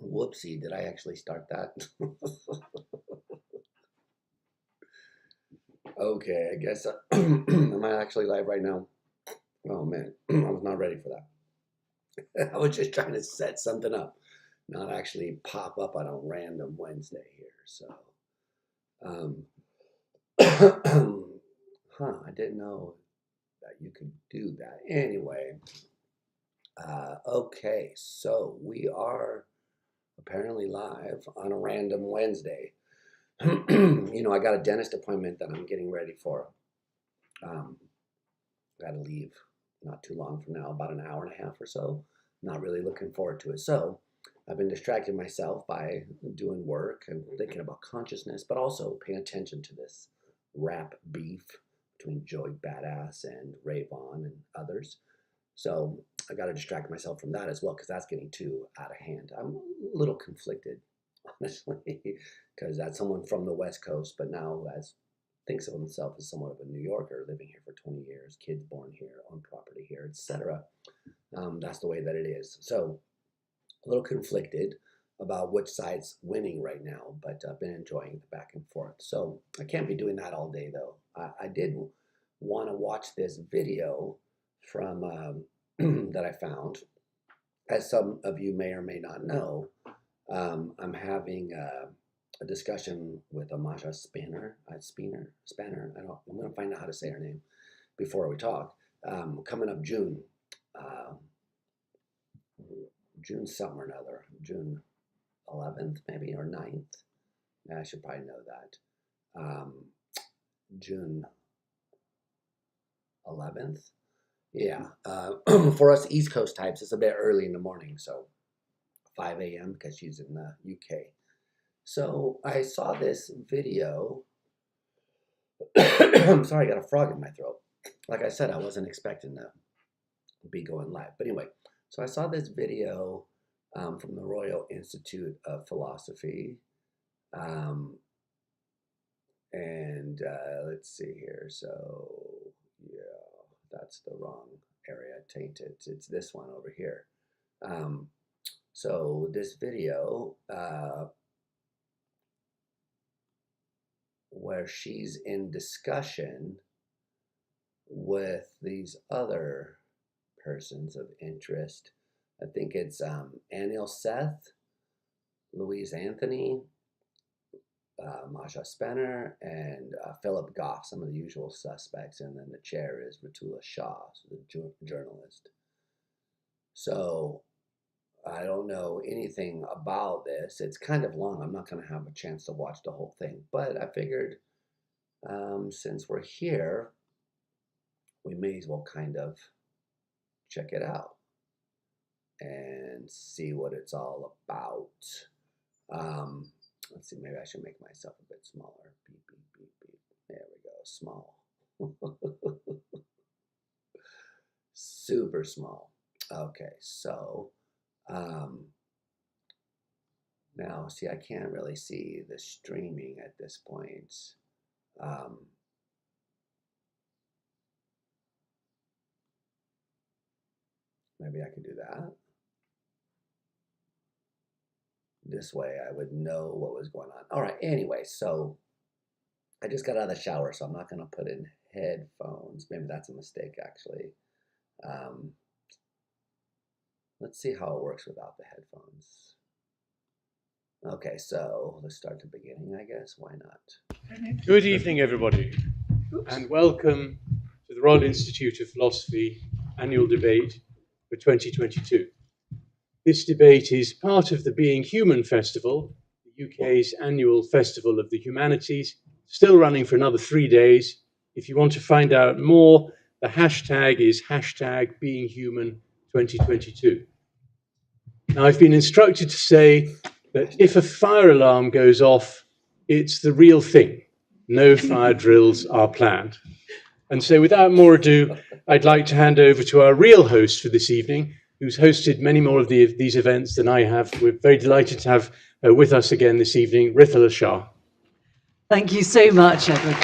Whoopsie, did I actually start that? Okay, I guess, am I actually live right now? Oh man, I was not ready for that. I was just trying to set something up, not actually pop up on a random Wednesday here. So, um, I didn't know that you could do that. Anyway, okay, so we are apparently live on a random Wednesday. I got a dentist appointment that I'm getting ready for. Got to leave not too long from now, about an hour and a half or so. Not really looking forward to it. So I've been distracting myself by doing work and thinking about consciousness, but also paying attention to this rap beef between Joey Badass and Ray Vaughn and others. So I got to distract myself from that as well because that's getting too out of hand. I'm a little conflicted, honestly, because that's someone from the West Coast, but now thinks of himself as somewhat of a New Yorker, living here for 20 years, kids born here, on property here, etc. That's the way that it is. So a little conflicted about which side's winning right now, but I've been enjoying the back and forth. So I can't be doing that all day, though. I did want to watch this video from that I found. As some of you may or may not know, I'm having a discussion with Amasha Spanner. I'm going to find out how to say her name before we talk. Coming up June something or another, June 11th maybe, or 9th. Yeah, I should probably know that. June 11th. Yeah. For us East Coast types, it's a bit early in the morning, so 5 a.m. because she's in the UK. So I saw this video. I'm sorry, I got a frog in my throat. Like I said, I wasn't expecting to be going live. But anyway, so I saw this video from the Royal Institute of Philosophy. Let's see here. So, yeah, that's the wrong area. Tainted. It's this one over here. So this video, where she's in discussion with these other persons of interest. I think it's Anil Seth, Louise Anthony, Masha Spanner, and Philip Goff, some of the usual suspects. And then the chair is Ratula Shah, the journalist. So I don't know anything about this. It's kind of long. I'm not going to have a chance to watch the whole thing. But I figured since we're here, we may as well kind of check it out and see what it's all about. Let's see, maybe I should make myself a bit smaller. Beep, beep, beep, beep. There we go, small. Super small. Okay, so now, see, I can't really see the streaming at this point. Maybe I could do that. This way I would know what was going on. All right, anyway, so I just got out of the shower, so I'm not going to put in headphones. Maybe that's a mistake, actually. Let's see how it works without the headphones. Okay, so let's start the beginning, I guess. Why not? Good evening, everybody, and welcome to the Royal Institute of Philosophy annual debate for 2022. This debate is part of the Being Human Festival, the UK's annual festival of the humanities, still running for another 3 days. If you want to find out more, the hashtag is #BeingHuman2022. Now, I've been instructed to say that if a fire alarm goes off, it's the real thing. No fire drills are planned. And so without more ado, I'd like to hand over to our real host for this evening, who's hosted many more of these events than I have. We're very delighted to have with us again this evening, Ratula Shah. Thank you so much, Edward.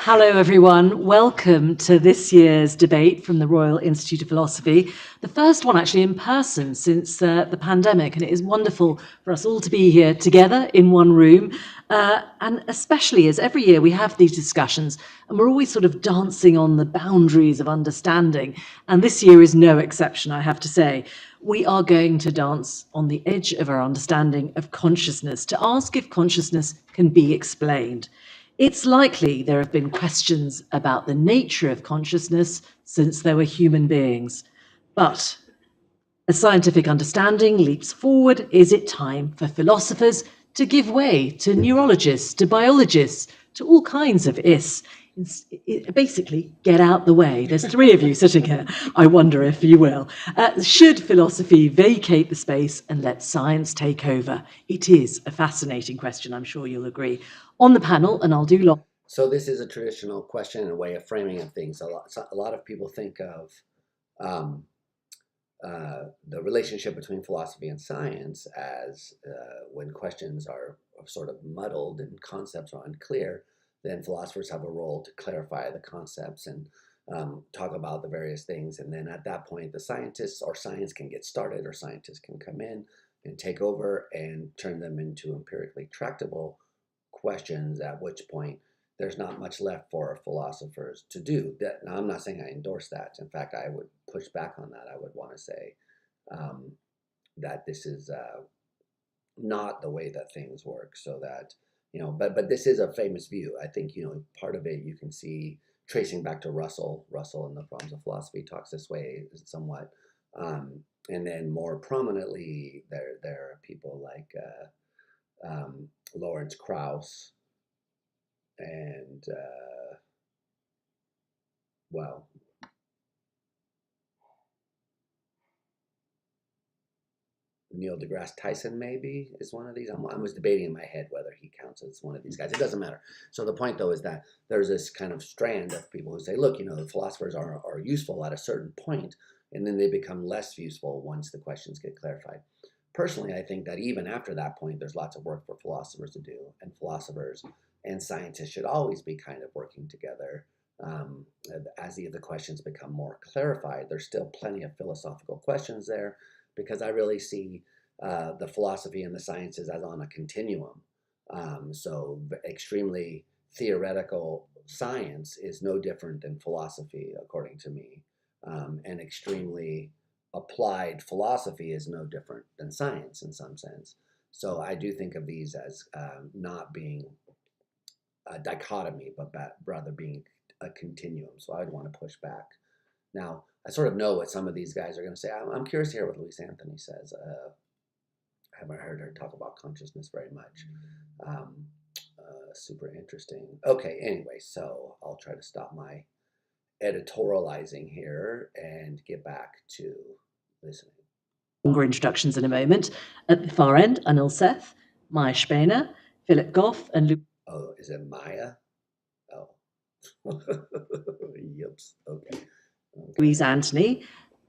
Hello, everyone. Welcome to this year's debate from the Royal Institute of Philosophy, the first one actually in person since the pandemic. And it is wonderful for us all to be here together in one room. And especially as every year we have these discussions and we're always sort of dancing on the boundaries of understanding. And this year is no exception, I have to say. We are going to dance on the edge of our understanding of consciousness to ask if consciousness can be explained. It's likely there have been questions about the nature of consciousness since there were human beings. But as scientific understanding leaps forward, is it time for philosophers to give way to neurologists, to biologists, to all kinds of is? Basically, get out the way. There's three of you sitting here. I wonder if you will. Should philosophy vacate the space and let science take over? It is a fascinating question, I'm sure you'll agree. On the panel, and I'll do long. So this is a traditional question and a way of framing of things. A lot of people think of the relationship between philosophy and science as when questions are sort of muddled and concepts are unclear, then philosophers have a role to clarify the concepts and talk about the various things. And then at that point, the scientists or science can get started, or scientists can come in and take over and turn them into empirically tractable questions, at which point there's not much left for philosophers to do. Now, I'm not saying I endorse that. In fact, I would push back on that. I would want to say that this is not the way that things work, so that, but this is a famous view. I think, part of it you can see tracing back to Russell in the Problems of Philosophy talks this way somewhat. And then more prominently, there are people like Lawrence Krauss and, Neil deGrasse Tyson maybe is one of these. I was debating in my head whether he counts as one of these guys. It doesn't matter. So the point, though, is that there's this kind of strand of people who say, look, the philosophers are useful at a certain point, and then they become less useful once the questions get clarified. Personally, I think that even after that point, there's lots of work for philosophers to do, and philosophers and scientists should always be kind of working together. As the questions become more clarified, there's still plenty of philosophical questions there, because I really see the philosophy and the sciences as on a continuum. So extremely theoretical science is no different than philosophy, according to me. And extremely applied philosophy is no different than science in some sense. So I do think of these as not being a dichotomy, but rather being a continuum. So I would want to push back. Now, I sort of know what some of these guys are going to say. I'm curious to hear what Louise Anthony says. I haven't heard her talk about consciousness very much. Super interesting. Okay, anyway, so I'll try to stop my editorializing here and get back to listening. Longer introductions in a moment. At the far end, Anil Seth, Maya Spener, Philip Goff, and Luke. Oh, is it Maya? Oh. Yips. Okay. Louise Anthony.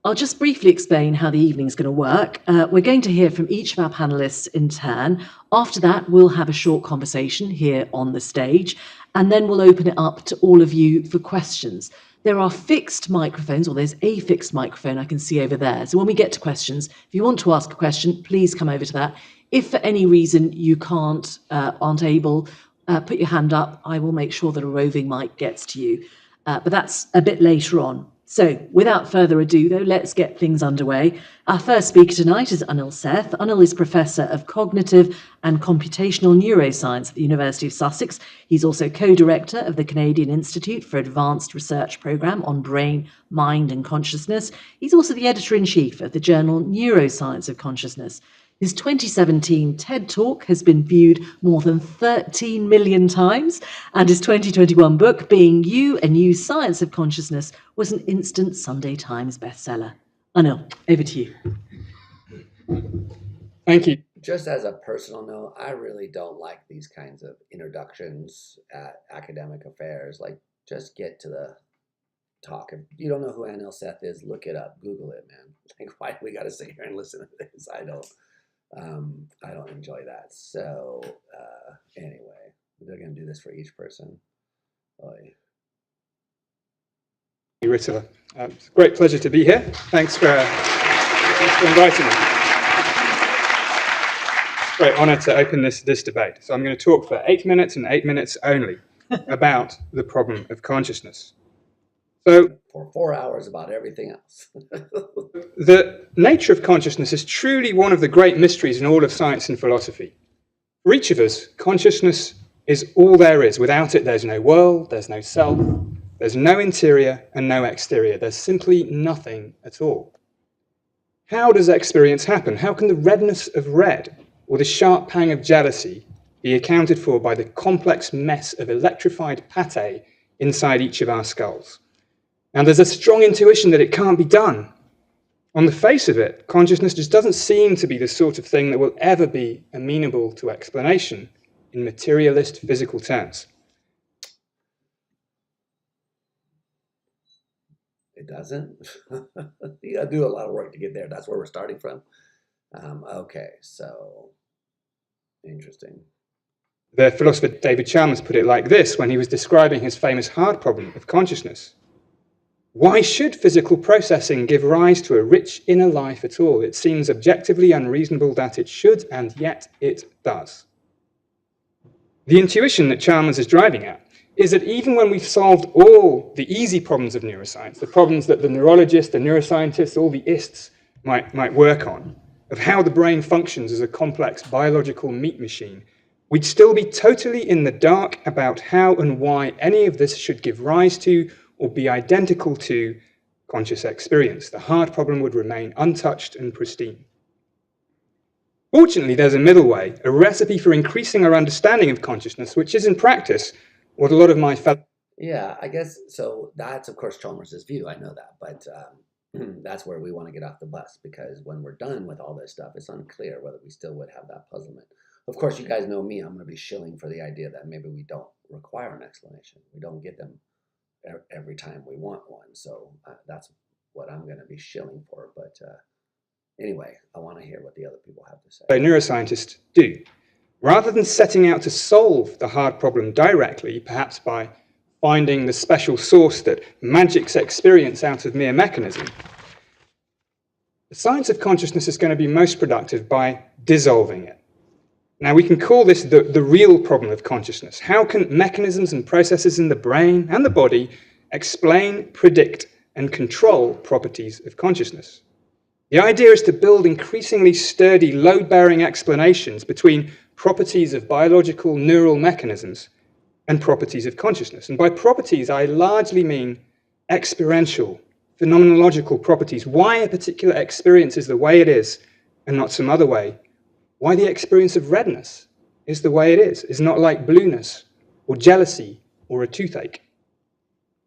I'll just briefly explain how the evening is going to work. We're going to hear from each of our panelists in turn. After that, we'll have a short conversation here on the stage, and then we'll open it up to all of you for questions. There are fixed microphones, or there's a fixed microphone I can see over there. So when we get to questions, if you want to ask a question, please come over to that. If for any reason you aren't able, put your hand up. I will make sure that a roving mic gets to you. But that's a bit later on. So without further ado, though, let's get things underway. Our first speaker tonight is Anil Seth. Anil is Professor of Cognitive and Computational Neuroscience at the University of Sussex. He's also co-director of the Canadian Institute for Advanced Research Programme on Brain, Mind and Consciousness. He's also the editor-in-chief of the journal Neuroscience of Consciousness. His 2017 TED Talk has been viewed more than 13 million times, and his 2021 book, Being You, A New Science of Consciousness, was an instant Sunday Times bestseller. Anil, over to you. Thank you. Just as a personal note, I really don't like these kinds of introductions at academic affairs. Like, just get to the talk. If you don't know who Anil Seth is, look it up, Google it, man. Like, why do we got to sit here and listen to this? I don't enjoy that. So anyway, they're gonna do this for each person. Oy. Ritala. It's a great pleasure to be here. Thanks for inviting me. It's a great honour to open this debate. So I'm going to talk for 8 minutes and 8 minutes only about the problem of consciousness. So For 4 hours about everything else. the nature of consciousness is truly one of the great mysteries in all of science and philosophy. For each of us, consciousness is all there is. Without it, there's no world, there's no self, there's no interior and no exterior. There's simply nothing at all. How does experience happen? How can the redness of red or the sharp pang of jealousy be accounted for by the complex mess of electrified pate inside each of our skulls? And there's a strong intuition that it can't be done. On the face of it, consciousness just doesn't seem to be the sort of thing that will ever be amenable to explanation in materialist physical terms. It doesn't. You gotta do a lot of work to get there. That's where we're starting from. Okay, so interesting. The philosopher David Chalmers put it like this when he was describing his famous hard problem of consciousness. Why should physical processing give rise to a rich inner life at all? It seems objectively unreasonable that it should, and yet it does. The intuition that Chalmers is driving at is that even when we've solved all the easy problems of neuroscience, the problems that the neurologists, the neuroscientists, all the ists might work on, of how the brain functions as a complex biological meat machine, we'd still be totally in the dark about how and why any of this should give rise to or be identical to conscious experience. The hard problem would remain untouched and pristine. Fortunately, there's a middle way, a recipe for increasing our understanding of consciousness, which is in practice what a lot of my fellow... Yeah, I guess so. That's of course Chalmers' view. I know that, but that's where we want to get off the bus, because when we're done with all this stuff, it's unclear whether we still would have that puzzlement. Of course, you guys know me. I'm going to be shilling for the idea that maybe we don't require an explanation. We don't get them every time we want one. So that's what I'm going to be shilling for. But anyway, I want to hear what the other people have to say. Neuroscientists do. Rather than setting out to solve the hard problem directly, perhaps by finding the special source that magics experience out of mere mechanism, the science of consciousness is going to be most productive by dissolving it. Now, we can call this the real problem of consciousness. How can mechanisms and processes in the brain and the body explain, predict, and control properties of consciousness? The idea is to build increasingly sturdy, load-bearing explanations between properties of biological neural mechanisms and properties of consciousness. And by properties, I largely mean experiential, phenomenological properties. Why a particular experience is the way it is and not some other way. Why the experience of redness is the way it is not like blueness or jealousy or a toothache.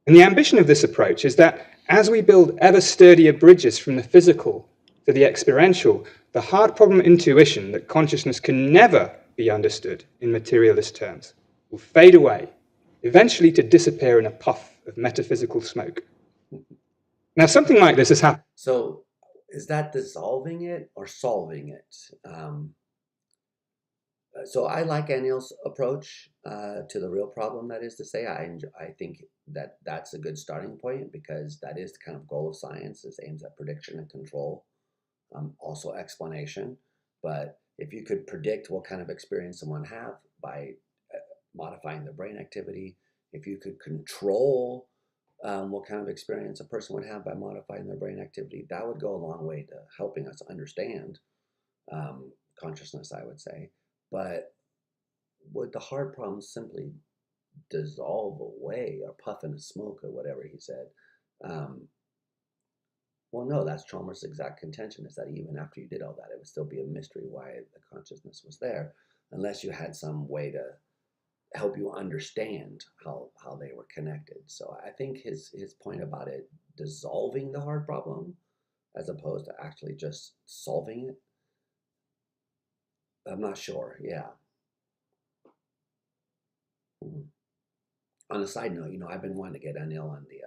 And the ambition of this approach is that as we build ever sturdier bridges from the physical to the experiential, the hard problem intuition that consciousness can never be understood in materialist terms will fade away, eventually to disappear in a puff of metaphysical smoke. Now, something like this has happened. So is that dissolving it or solving it? So I like Anil's approach to the real problem. That is to say, I think that that's a good starting point, because that is the kind of goal of science, is aims at prediction and control, also explanation. But if you could predict what kind of experience someone have by modifying their brain activity, if you could control what kind of experience a person would have by modifying their brain activity, that would go a long way to helping us understand consciousness, I would say. But would the hard problems simply dissolve away or puff into smoke or whatever he said? Well, no, that's Chalmers' exact contention, is that even after you did all that, it would still be a mystery why the consciousness was there, unless you had some way to help you understand how they were connected. So I think his point about it dissolving the hard problem as opposed to actually just solving it, I'm not sure. Yeah. On a side note, I've been wanting to get Anil on the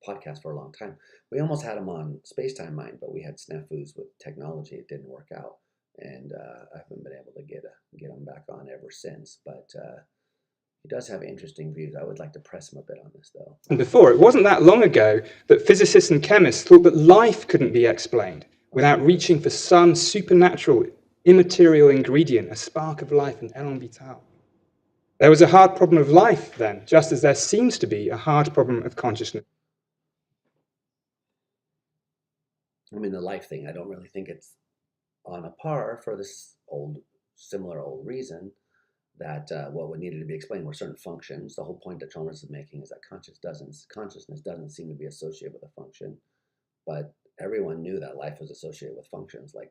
podcast for a long time. We almost had him on Spacetime Mind, but we had snafus with technology. It didn't work out, and I haven't been able to get him back on ever since. But He does have interesting views. I would like to press him a bit on this, though. And before, it wasn't that long ago that physicists and chemists thought that life couldn't be explained without reaching for some supernatural, immaterial ingredient, a spark of life, an élan vital. There was a hard problem of life then, just as there seems to be a hard problem of consciousness. I mean, the life thing, I don't really think it's on a par for this similar old reason that what needed to be explained were certain functions. The whole point that Chalmers is making is that consciousness doesn't seem to be associated with a function, but everyone knew that life was associated with functions like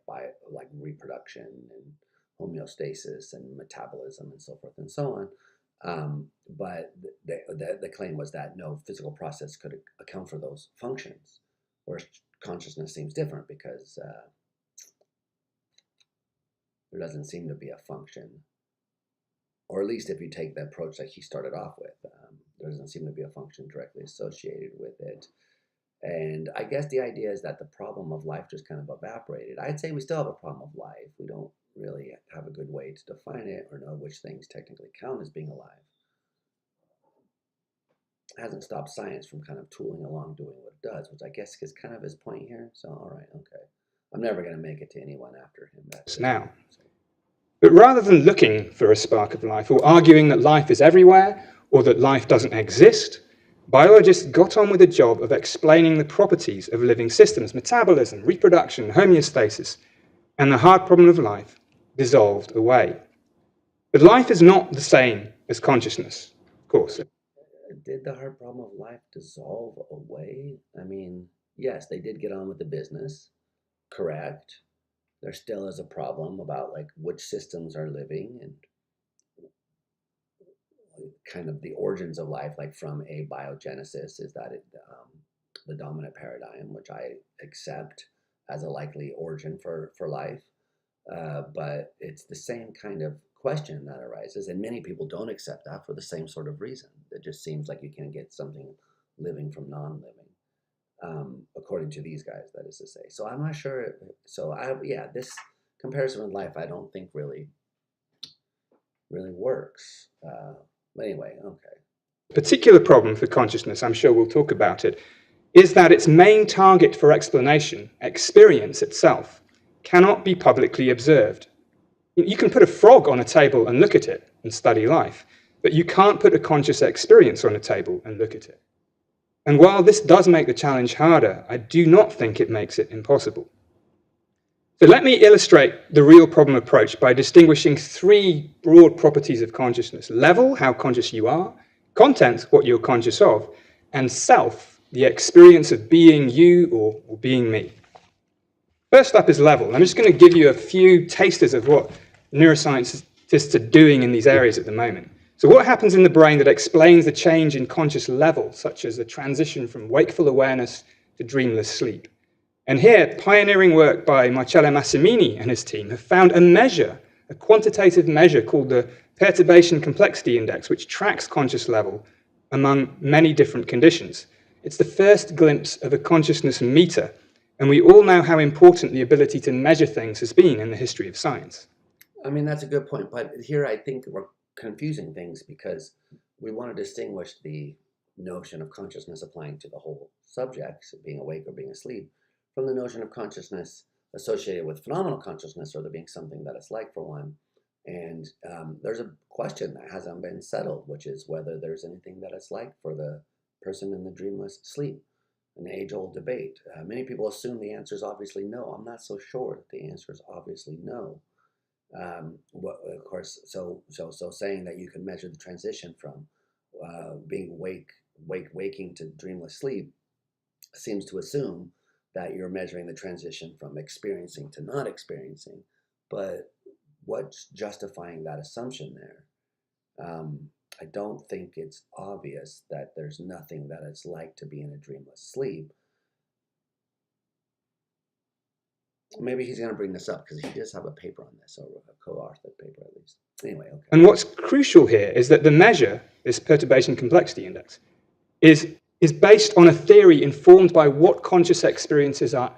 reproduction and homeostasis and metabolism and so forth and so on. But the claim was that no physical process could account for those functions, whereas consciousness seems different because there doesn't seem to be a function, or at least if you take the approach that he started off with, there doesn't seem to be a function directly associated with it. And I guess the idea is that the problem of life just kind of evaporated. I'd say we still have a problem of life. We don't really have a good way to define it or know which things technically count as being alive. It hasn't stopped science from kind of tooling along doing what it does, which I guess is kind of his point here. So, all right, okay. I'm never going to make it to anyone after him. Now. But rather than looking for a spark of life or arguing that life is everywhere or that life doesn't exist, biologists got on with the job of explaining the properties of living systems, metabolism, reproduction, homeostasis, and the hard problem of life dissolved away. But life is not the same as consciousness, of course. Did the hard problem of life dissolve away? I mean, yes, they did get on with the business, correct. There still is a problem about like which systems are living and kind of the origins of life, like from abiogenesis, is that the dominant paradigm, which I accept as a likely origin for life. But it's the same kind of question that arises, and many people don't accept that for the same sort of reason. It just seems like you can get something living from non-living, according to these guys, that is to say. So I'm not sure. So this comparison with life, I don't think really works. But anyway, okay. Particular problem for consciousness, I'm sure we'll talk about it, is that its main target for explanation, experience itself, cannot be publicly observed. You can put a frog on a table and look at it and study life, but you can't put a conscious experience on a table and look at it. And while this does make the challenge harder, I do not think it makes it impossible. So let me illustrate the real problem approach by distinguishing three broad properties of consciousness: level, how conscious you are; content, what you're conscious of; and self, the experience of being you or being me. First up is level. I'm just going to give you a few tasters of what neuroscientists are doing in these areas at the moment. So what happens in the brain that explains the change in conscious level, such as the transition from wakeful awareness to dreamless sleep? And here, pioneering work by Marcello Massimini and his team have found a quantitative measure called the Perturbation Complexity Index, which tracks conscious level among many different conditions. It's the first glimpse of a consciousness meter, and we all know how important the ability to measure things has been in the history of science. I mean, that's a good point, but here I think we're confusing things because we want to distinguish the notion of consciousness applying to the whole subject, being awake or being asleep, from the notion of consciousness associated with phenomenal consciousness, or there being something that it's like for one. And there's a question that hasn't been settled, which is whether there's anything that it's like for the person in the dreamless sleep, an age-old debate. Many people assume the answer is obviously no. I'm not so sure that the answer is obviously no. Of course, so saying that you can measure the transition from being waking to dreamless sleep seems to assume that you're measuring the transition from experiencing to not experiencing. But what's justifying that assumption there? I don't think it's obvious that there's nothing that it's like to be in a dreamless sleep. Maybe he's going to bring this up because he does have a paper on this, or a co-authored paper at least. Anyway, okay. And what's crucial here is that the measure, this Perturbation Complexity Index, is based on a theory informed by what conscious experiences are.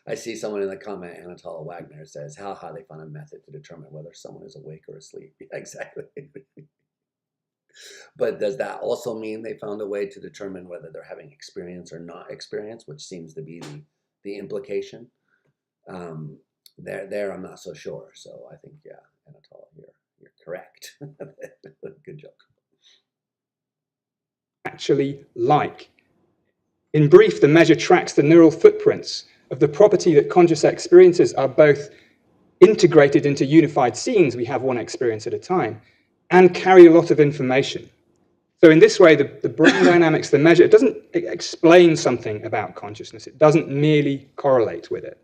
I see someone in the comment, Anatole Wagner says, how they found a method to determine whether someone is awake or asleep. Yeah, exactly. But does that also mean they found a way to determine whether they're having experience or not experience, which seems to be the implication? There, I'm not so sure. So I think, yeah, Anatole, you're correct. Good joke. Actually like. In brief, the measure tracks the neural footprints of the property that conscious experiences are both integrated into unified scenes, we have one experience at a time, and carry a lot of information. So in this way, the brain dynamics, the measure, it doesn't explain something about consciousness. It doesn't merely correlate with it.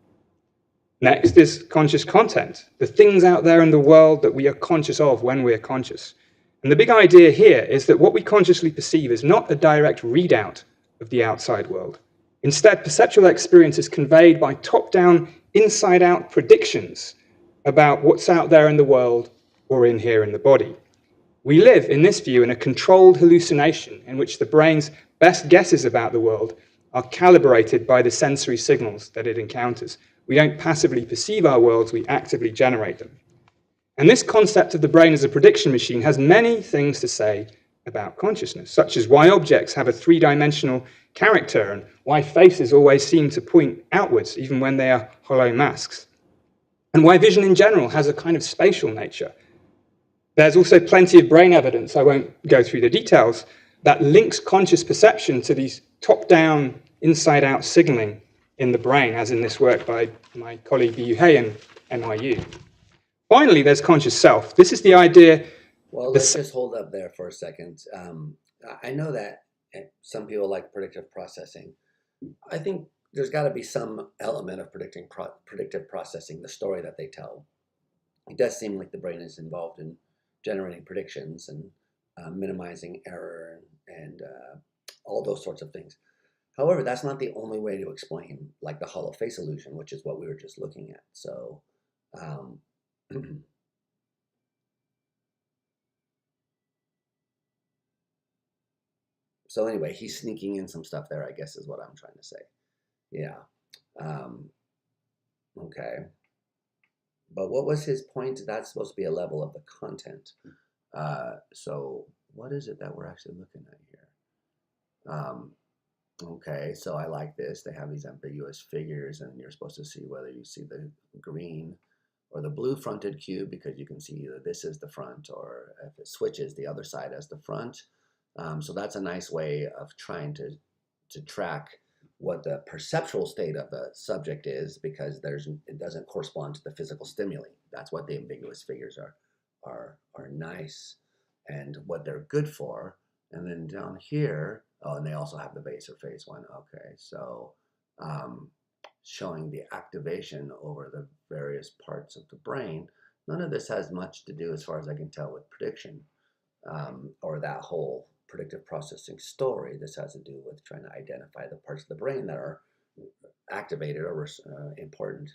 Next is conscious content, the things out there in the world that we are conscious of when we're conscious. And the big idea here is that what we consciously perceive is not a direct readout of the outside world. Instead, perceptual experience is conveyed by top-down, inside-out predictions about what's out there in the world or in here in the body. We live, in this view, in a controlled hallucination in which the brain's best guesses about the world are calibrated by the sensory signals that it encounters. We don't passively perceive our worlds, we actively generate them. And this concept of the brain as a prediction machine has many things to say about consciousness, such as why objects have a three-dimensional character and why faces always seem to point outwards, even when they are hollow masks, and why vision in general has a kind of spatial nature. There's also plenty of brain evidence, I won't go through the details, that links conscious perception to these top-down, inside-out signaling in the brain, as in this work by my colleague Biyu He and NYU. Finally, there's conscious self. This is the idea. Well, let's just hold up there for a second. I know that some people like predictive processing. I think there's got to be some element of predictive processing, the story that they tell. It does seem like the brain is involved in generating predictions and minimizing error and all those sorts of things. However, that's not the only way to explain, like the hollow face illusion, which is what we were just looking at. So, so anyway, he's sneaking in some stuff there, I guess, is what I'm trying to say. Yeah. Okay. But what was his point? That's supposed to be a level of the content. So what is it that we're actually looking at here? Okay, so I like this. They have these ambiguous figures, and you're supposed to see whether you see the green or the blue fronted cube, because you can see either this is the front, or if it switches, the other side as the front. So that's a nice way of trying to track what the perceptual state of the subject is, because it doesn't correspond to the physical stimuli. That's what the ambiguous figures are nice and what they're good for. And then down here, oh, and they also have the base or face one. Okay, so showing the activation over the various parts of the brain. None of this has much to do, as far as I can tell, with prediction or that whole predictive processing story. This has to do with trying to identify the parts of the brain that are activated or important.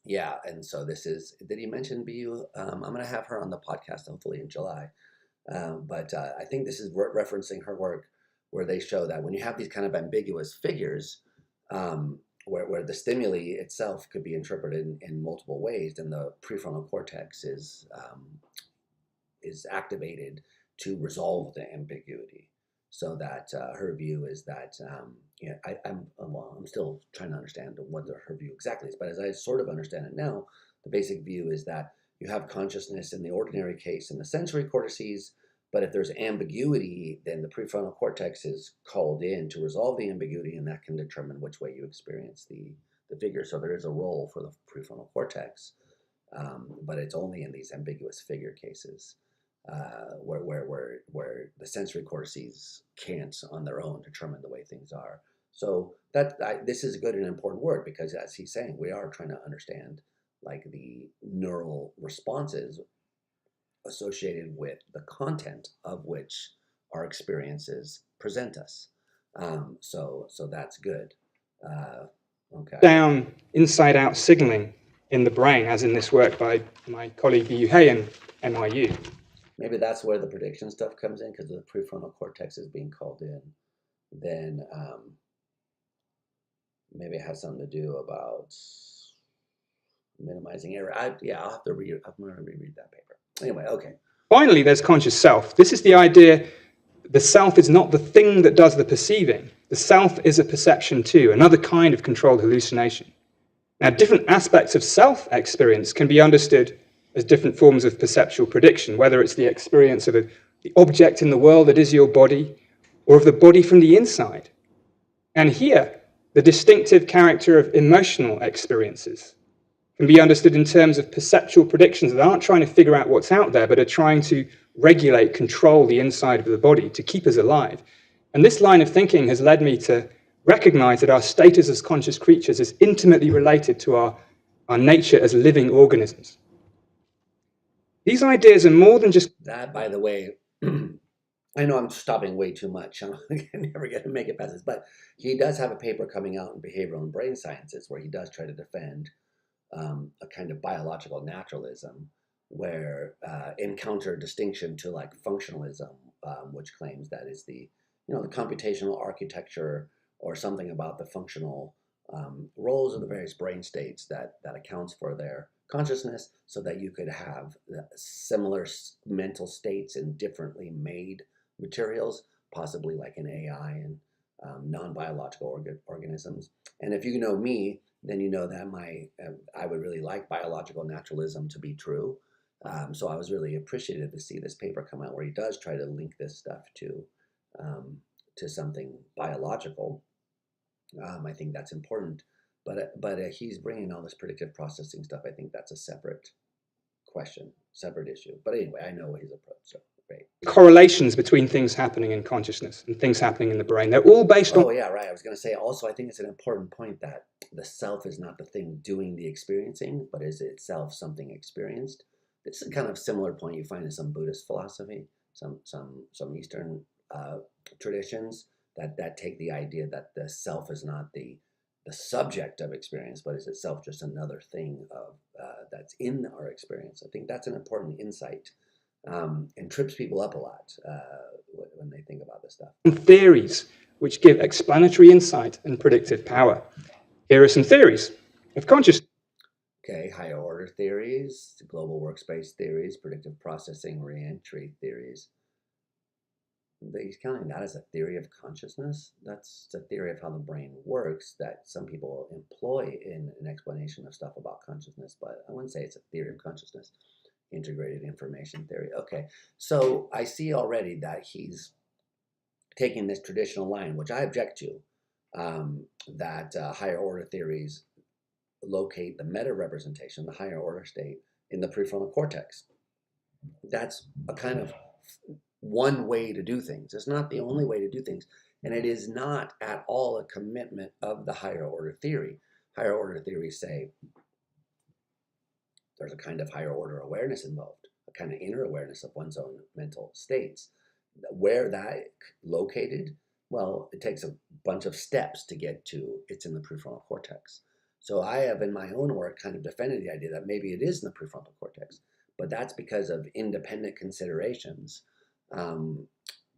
Yeah, and so this is, did he mention Biyu? I'm going to have her on the podcast hopefully in July. But I think this is referencing her work, where they show that when you have these kind of ambiguous figures, where the stimuli itself could be interpreted in multiple ways, then the prefrontal cortex is activated to resolve the ambiguity. So that her view is that, I'm still trying to understand what her view exactly is, but as I sort of understand it now, the basic view is that you have consciousness in the ordinary case in the sensory cortices, but if there's ambiguity, then the prefrontal cortex is called in to resolve the ambiguity, and that can determine which way you experience the figure. So there is a role for the prefrontal cortex, but it's only in these ambiguous figure cases where the sensory cortices can't on their own determine the way things are. So this is a good and important work, because as he's saying, we are trying to understand like the neural responses associated with the content of which our experiences present us. So that's good. Okay. Down, inside-out signaling in the brain, as in this work by my colleague Biyu He and NYU. Maybe that's where the prediction stuff comes in, because the prefrontal cortex is being called in. Then maybe it has something to do about minimizing error. I'll have to read. I'm going to reread that paper. Anyway, okay. Finally, there's conscious self. This is the idea the self is not the thing that does the perceiving. The self is a perception too, another kind of controlled hallucination. Now, different aspects of self-experience can be understood as different forms of perceptual prediction, whether it's the experience of the object in the world that is your body, or of the body from the inside. And here, the distinctive character of emotional experiences can be understood in terms of perceptual predictions that aren't trying to figure out what's out there, but are trying to regulate, control the inside of the body to keep us alive. And this line of thinking has led me to recognize that our status as conscious creatures is intimately related to our nature as living organisms. These ideas are more than just... That, by the way, I know I'm stopping way too much. I'm never going to make it past this, but he does have a paper coming out in Behavioral and Brain Sciences where he does try to defend a kind of biological naturalism where in counter distinction to like functionalism, which claims that is the computational architecture or something about the functional roles of the various brain states that accounts for their consciousness, so that you could have similar mental states in differently made materials, possibly like an AI and non-biological organisms. And if you know me, then you know that I would really like biological naturalism to be true. So I was really appreciative to see this paper come out where he does try to link this stuff to something biological. I think that's important, but he's bringing all this predictive processing stuff. I think that's a separate question, separate issue. But anyway, I know his approach. So great. Correlations between things happening in consciousness and things happening in the brain. They're all based on... Oh yeah, right. I was going to say also, I think it's an important point that the self is not the thing doing the experiencing, but is itself something experienced. This is a kind of similar point you find in some Buddhist philosophy, some Eastern traditions that take the idea that the self is not the subject of experience, but is itself just another thing of that's in our experience. I think that's an important insight and trips people up a lot when they think about this stuff. Theories which give explanatory insight and predictive power. Here are some theories of consciousness. Okay, higher order theories, global workspace theories, predictive processing, reentry theories. He's counting that as a theory of consciousness. That's a theory of how the brain works that some people employ in an explanation of stuff about consciousness, but I wouldn't say it's a theory of consciousness. Integrated information theory. Okay, so I see already that he's taking this traditional line, which I object to, that higher order theories locate the meta representation, the higher order state, in the prefrontal cortex. That's a kind of one way to do things. It's not the only way to do things. And it is not at all a commitment of the higher order theory. Higher order theories say there's a kind of higher order awareness involved, a kind of inner awareness of one's own mental states. Where that located, well, it takes a bunch of steps to get to it's in the prefrontal cortex. So I have in my own work kind of defended the idea that maybe it is in the prefrontal cortex, but that's because of independent considerations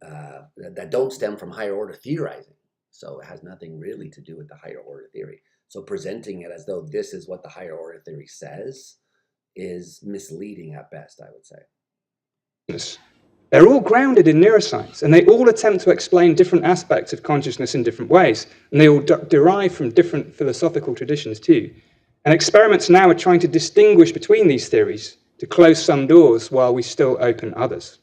that don't stem from higher order theorizing. So it has nothing really to do with the higher order theory. So presenting it as though this is what the higher order theory says is misleading at best, I would say. They're all grounded in neuroscience, and they all attempt to explain different aspects of consciousness in different ways, and they all derive from different philosophical traditions too. And experiments now are trying to distinguish between these theories to close some doors while we still open others.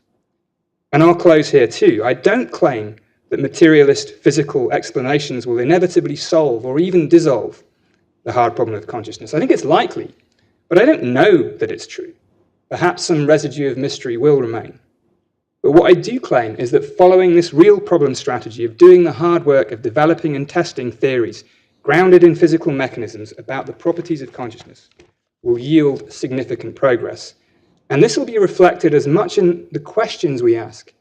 And I'll close here too. I don't claim that materialist physical explanations will inevitably solve or even dissolve the hard problem of consciousness. I think it's likely, but I don't know that it's true. Perhaps some residue of mystery will remain. But what I do claim is that following this real problem strategy of doing the hard work of developing and testing theories grounded in physical mechanisms about the properties of consciousness will yield significant progress. And this will be reflected as much in the questions we ask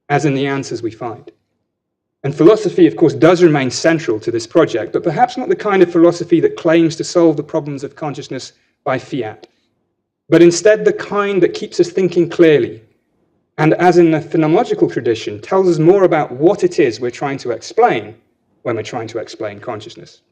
as in the answers we find. And philosophy, of course, does remain central to this project, but perhaps not the kind of philosophy that claims to solve the problems of consciousness by fiat, but instead the kind that keeps us thinking clearly, and as in the phenomenological tradition, tells us more about what it is we're trying to explain when we're trying to explain consciousness.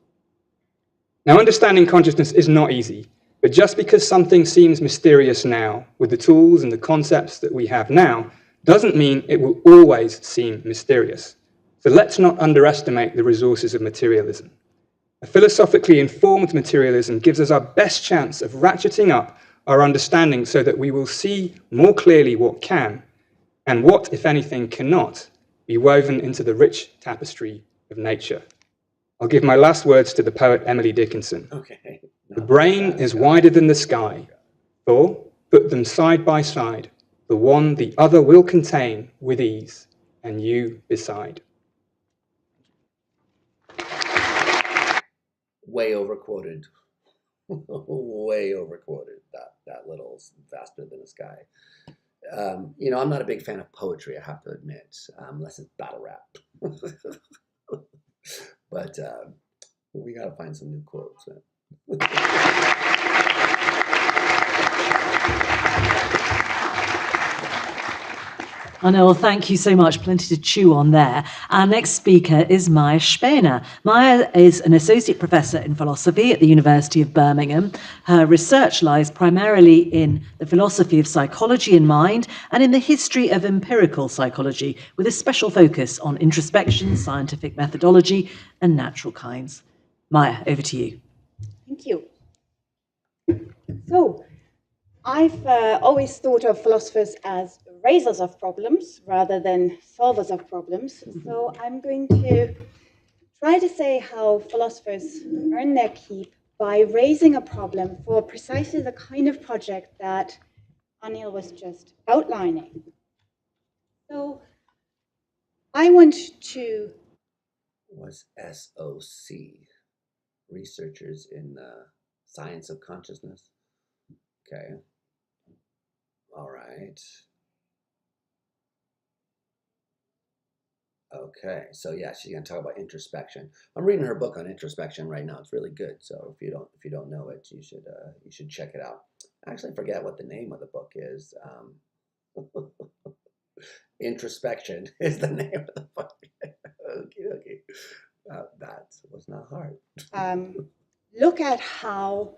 Now, understanding consciousness is not easy, but just because something seems mysterious now, with the tools and the concepts that we have now, doesn't mean it will always seem mysterious. So let's not underestimate the resources of materialism. A philosophically informed materialism gives us our best chance of ratcheting up our understanding so that we will see more clearly what can, and what, if anything, cannot be woven into the rich tapestry of nature. I'll give my last words to the poet Emily Dickinson. Okay. The brain is wider than the sky, for, put them side by side, the one the other will contain with ease, and you beside. Way overquoted. Way overquoted. That little faster than the sky. You know, I'm not a big fan of poetry, I have to admit, unless it's battle rap. But we got to find some new quotes. Anil, thank you so much. Plenty to chew on there. Our next speaker is Maya Spener. Maya is an associate professor in philosophy at the University of Birmingham. Her research lies primarily in the philosophy of psychology and mind and in the history of empirical psychology, with a special focus on introspection, scientific methodology, and natural kinds. Maya, over to you. Thank you. So, I've always thought of philosophers as raisers of problems rather than solvers of problems. So I'm going to try to say how philosophers earn their keep by raising a problem for precisely the kind of project that Anil was just outlining. So I want to... Was SOC, researchers in the science of consciousness. Okay. All right. Okay, so yeah, she's gonna talk about introspection. I'm reading her book on introspection right now. It's really good. So if you don't know it, you should check it out. I actually forget what the name of the book is. Introspection is the name of the book. Okay. That was not hard. Look at how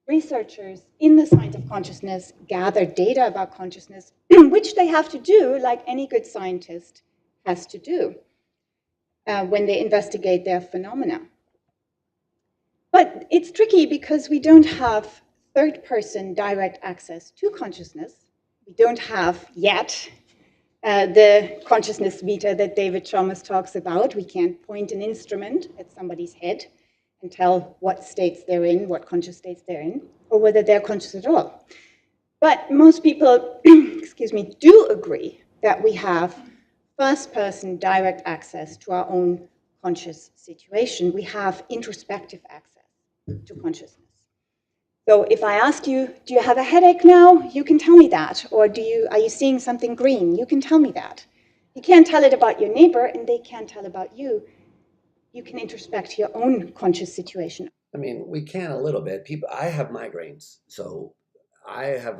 researchers in the science of consciousness gather data about consciousness, which they have to do like any good scientist has to do when they investigate their phenomena. But it's tricky because we don't have third-person direct access to consciousness. We don't have yet the consciousness meter that David Chalmers talks about. We can't point an instrument at somebody's head and tell what states they're in, what conscious states they're in, or whether they're conscious at all. But most people, excuse me, do agree that we have first-person direct access to our own conscious situation. We have introspective access to consciousness. So if I ask you, do you have a headache now? You can tell me that. Or are you seeing something green? You can tell me that. You can't tell it about your neighbor, and they can't tell about you. You can introspect your own conscious situation. I mean, we can a little bit. I have migraines, so I have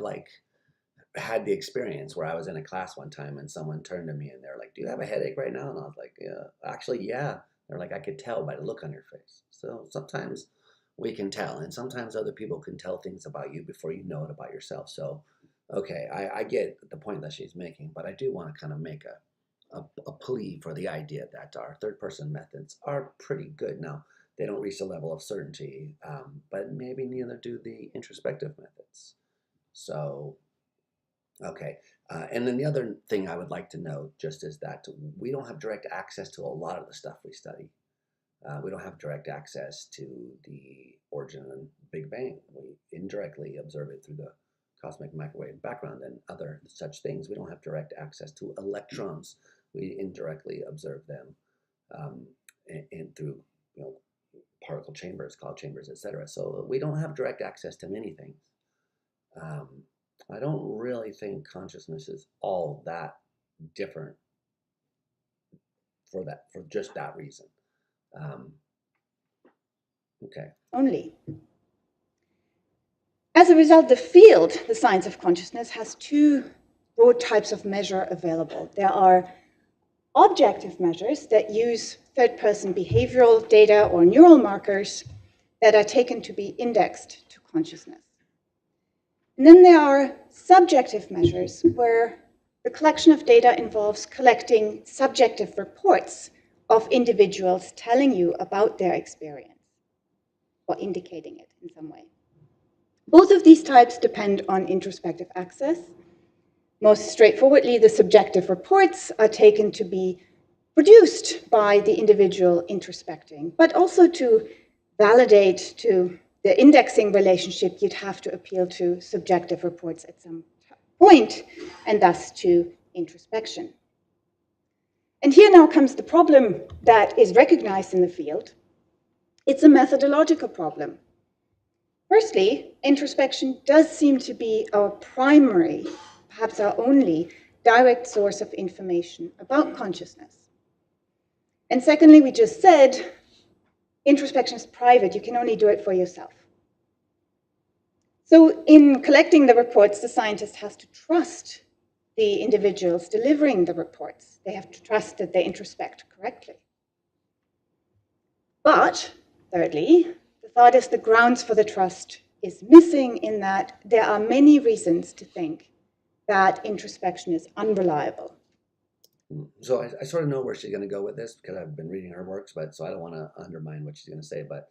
had the experience where I was in a class one time and someone turned to me and they're like, "Do you have a headache right now?" And I was like, "Yeah, actually, yeah." They're like, "I could tell by the look on your face." So sometimes we can tell, and sometimes other people can tell things about you before you know it about yourself. So, okay, I get the point that she's making, but I do want to kind of make a plea for the idea that our third-person methods are pretty good. Now, they don't reach the level of certainty, but maybe neither do the introspective methods. So, okay. And then the other thing I would like to note just is that we don't have direct access to a lot of the stuff we study. We don't have direct access to the origin and Big Bang. We indirectly observe it through the cosmic microwave background and other such things. We don't have direct access to electrons. We indirectly observe them through particle chambers, cloud chambers, etc. So we don't have direct access to many things. I don't really think consciousness is all that different for just that reason. Okay. Only. As a result, the field, the science of consciousness, has two broad types of measure available. There are objective measures that use third-person behavioral data or neural markers that are taken to be indexed to consciousness. And then there are subjective measures where the collection of data involves collecting subjective reports of individuals telling you about their experience or indicating it in some way. Both of these types depend on introspective access. Most straightforwardly, the subjective reports are taken to be produced by the individual introspecting, but also to validate to the indexing relationship, you'd have to appeal to subjective reports at some point, and thus to introspection. And here now comes the problem that is recognized in the field. It's a methodological problem. Firstly, introspection does seem to be our primary, perhaps our only, direct source of information about consciousness. And secondly, we just said, introspection is private. You can only do it for yourself. So in collecting the reports, the scientist has to trust the individuals delivering the reports. They have to trust that they introspect correctly. But thirdly, the thought is the grounds for the trust is missing in that there are many reasons to think that introspection is unreliable. So I sort of know where she's going to go with this because I've been reading her works, but so I don't want to undermine what she's going to say. But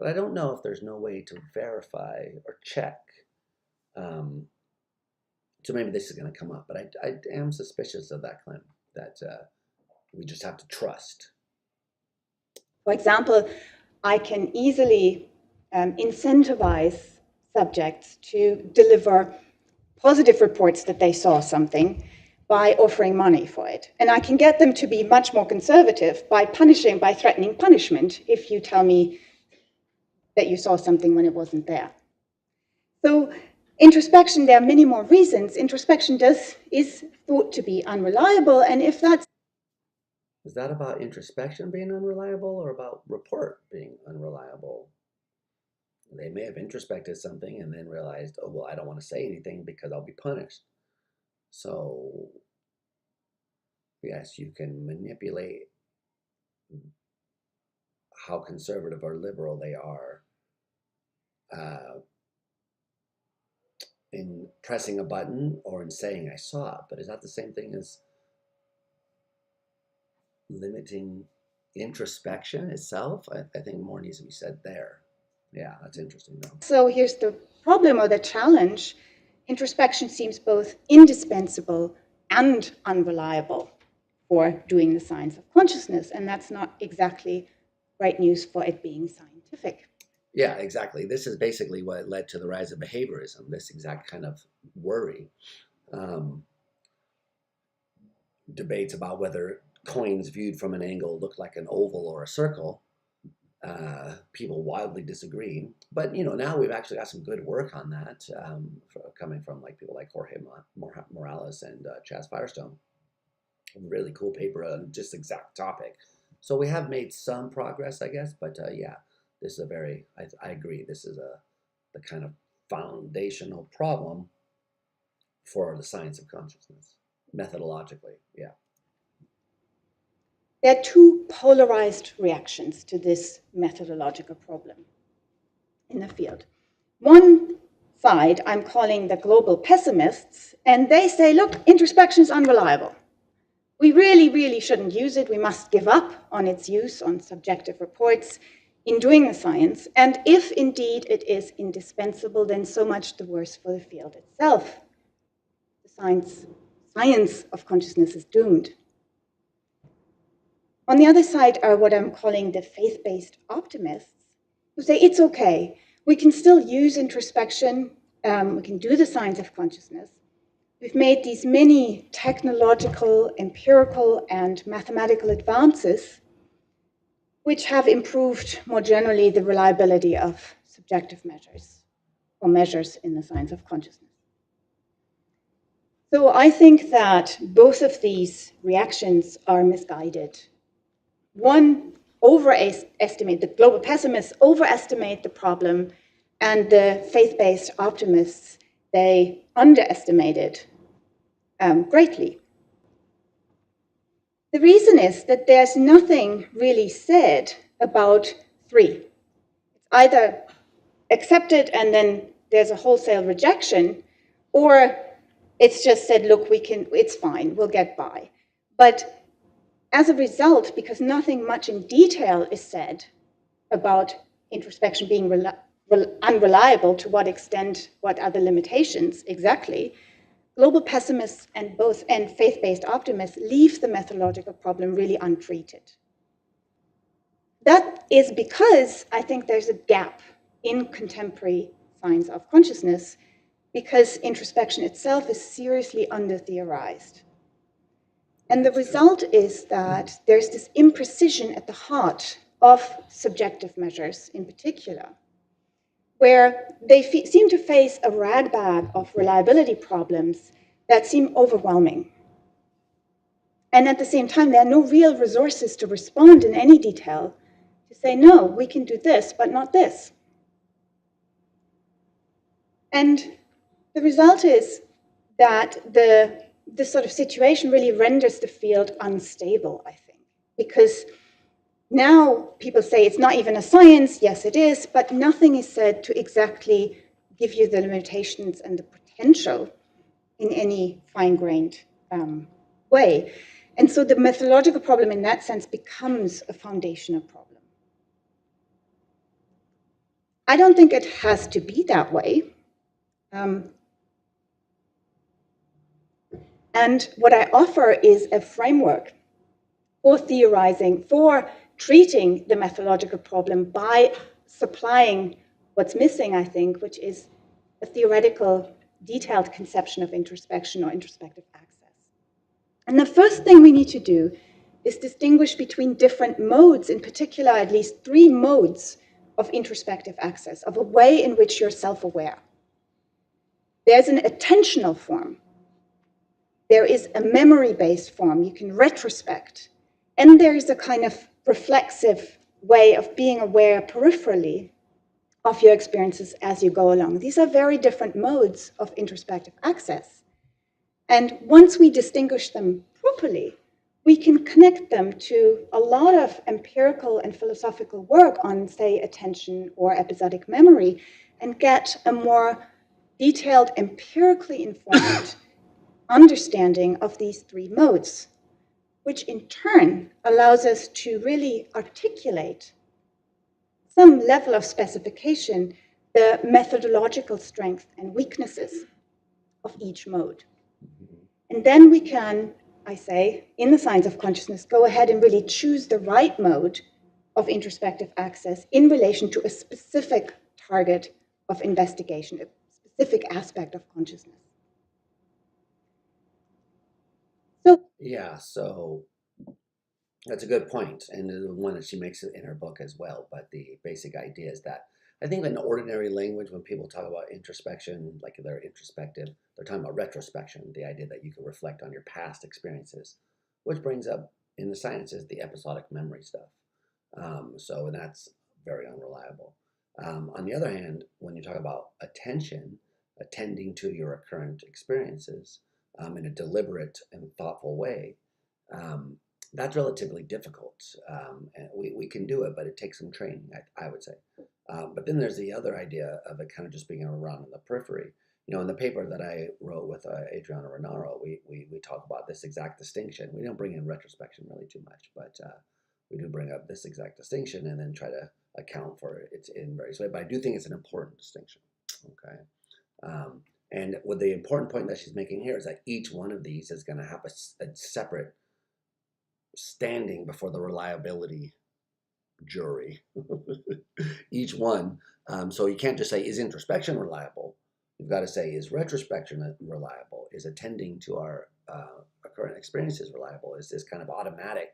I don't know if there's no way to verify or check. So maybe this is going to come up, but I am suspicious of that claim that we just have to trust. For example, I can easily incentivize subjects to deliver positive reports that they saw something by offering money for it. And I can get them to be much more conservative by threatening punishment if you tell me that you saw something when it wasn't there. So introspection, there are many more reasons. Introspection is thought to be unreliable, and if that's... Is that about introspection being unreliable or about report being unreliable? They may have introspected something and then realized, oh, well, I don't want to say anything because I'll be punished. So, yes, you can manipulate how conservative or liberal they are in pressing a button or in saying I saw it. But is that the same thing as limiting introspection itself? I think more needs to be said there. Yeah, that's interesting though. So here's the problem or the challenge. Introspection seems both indispensable and unreliable for doing the science of consciousness, and that's not exactly right news for it being scientific. Yeah, exactly. This is basically what led to the rise of behaviorism, this exact kind of worry. Debates about whether coins viewed from an angle look like an oval or a circle. People wildly disagree, but now we've actually got some good work on that coming from people like Jorge Morales and Chas Firestone. Really cool paper on just exact topic. So we have made some progress, I guess, but yeah, this is I agree, this is the kind of foundational problem for the science of consciousness, methodologically, yeah. There are two polarized reactions to this methodological problem in the field. One side I'm calling the global pessimists, and they say, look, introspection is unreliable. We really, really shouldn't use it. We must give up on its use on subjective reports in doing the science. And if indeed it is indispensable, then so much the worse for the field itself. The science of consciousness is doomed. On the other side are what I'm calling the faith-based optimists, who say it's okay. We can still use introspection. We can do the science of consciousness. We've made these many technological, empirical, and mathematical advances, which have improved more generally the reliability of subjective measures, or measures in the science of consciousness. So I think that both of these reactions are misguided. One, the global pessimists overestimate the problem, and the faith-based optimists, they underestimate it greatly. The reason is that there's nothing really said about three. It's either accepted and then there's a wholesale rejection, or it's just said, look, it's fine, we'll get by. But as a result, because nothing much in detail is said about introspection being unreliable, to what extent, what are the limitations exactly, global pessimists and faith-based optimists leave the methodological problem really untreated. That is because I think there's a gap in contemporary science of consciousness, because introspection itself is seriously under-theorized. And the result is that there's this imprecision at the heart of subjective measures in particular, where they seem to face a ragbag of reliability problems that seem overwhelming. And at the same time, there are no real resources to respond in any detail to say, no, we can do this, but not this. And the result is that this sort of situation really renders the field unstable, I think, because now people say it's not even a science. Yes, it is, but nothing is said to exactly give you the limitations and the potential in any fine-grained way. And so the methodological problem in that sense becomes a foundational problem. I don't think it has to be that way. And what I offer is a framework for theorizing, for treating the methodological problem by supplying what's missing, I think, which is a theoretical, detailed conception of introspection or introspective access. And the first thing we need to do is distinguish between different modes, in particular, at least 3 modes of introspective access, of a way in which you're self-aware. There's an attentional form. There is a memory-based form. You can retrospect. And there is a kind of reflexive way of being aware peripherally of your experiences as you go along. These are very different modes of introspective access. And once we distinguish them properly, we can connect them to a lot of empirical and philosophical work on, say, attention or episodic memory, and get a more detailed, empirically informed understanding of these 3 modes, which in turn allows us to really articulate some level of specification, the methodological strength and weaknesses of each mode. And then we can, I say, in the science of consciousness, go ahead and really choose the right mode of introspective access in relation to a specific target of investigation, a specific aspect of consciousness. So that's a good point, and the one that she makes in her book as well. But the basic idea is that I think in ordinary language, when people talk about introspection, like they're introspective, they're talking about retrospection, the idea that you can reflect on your past experiences, which brings up in the sciences the episodic memory stuff. So that's very unreliable. On the other hand, when you talk about attention, attending to your recurrent experiences in a deliberate and thoughtful way, that's relatively difficult. And we can do it, but it takes some training, I would say. But then there's the other idea of it kind of just being around in the periphery. You know, in the paper that I wrote with Adriana Renaro, we talk about this exact distinction. We don't bring in retrospection really too much, but we do bring up this exact distinction and then try to account for it in various ways. But I do think it's an important distinction. Okay. And what the important point that she's making here is that each one of these is going to have a separate standing before the reliability jury. Each one. So you can't just say, is introspection reliable? You've got to say, is retrospection reliable? Is attending to our current experiences reliable? Is this kind of automatic,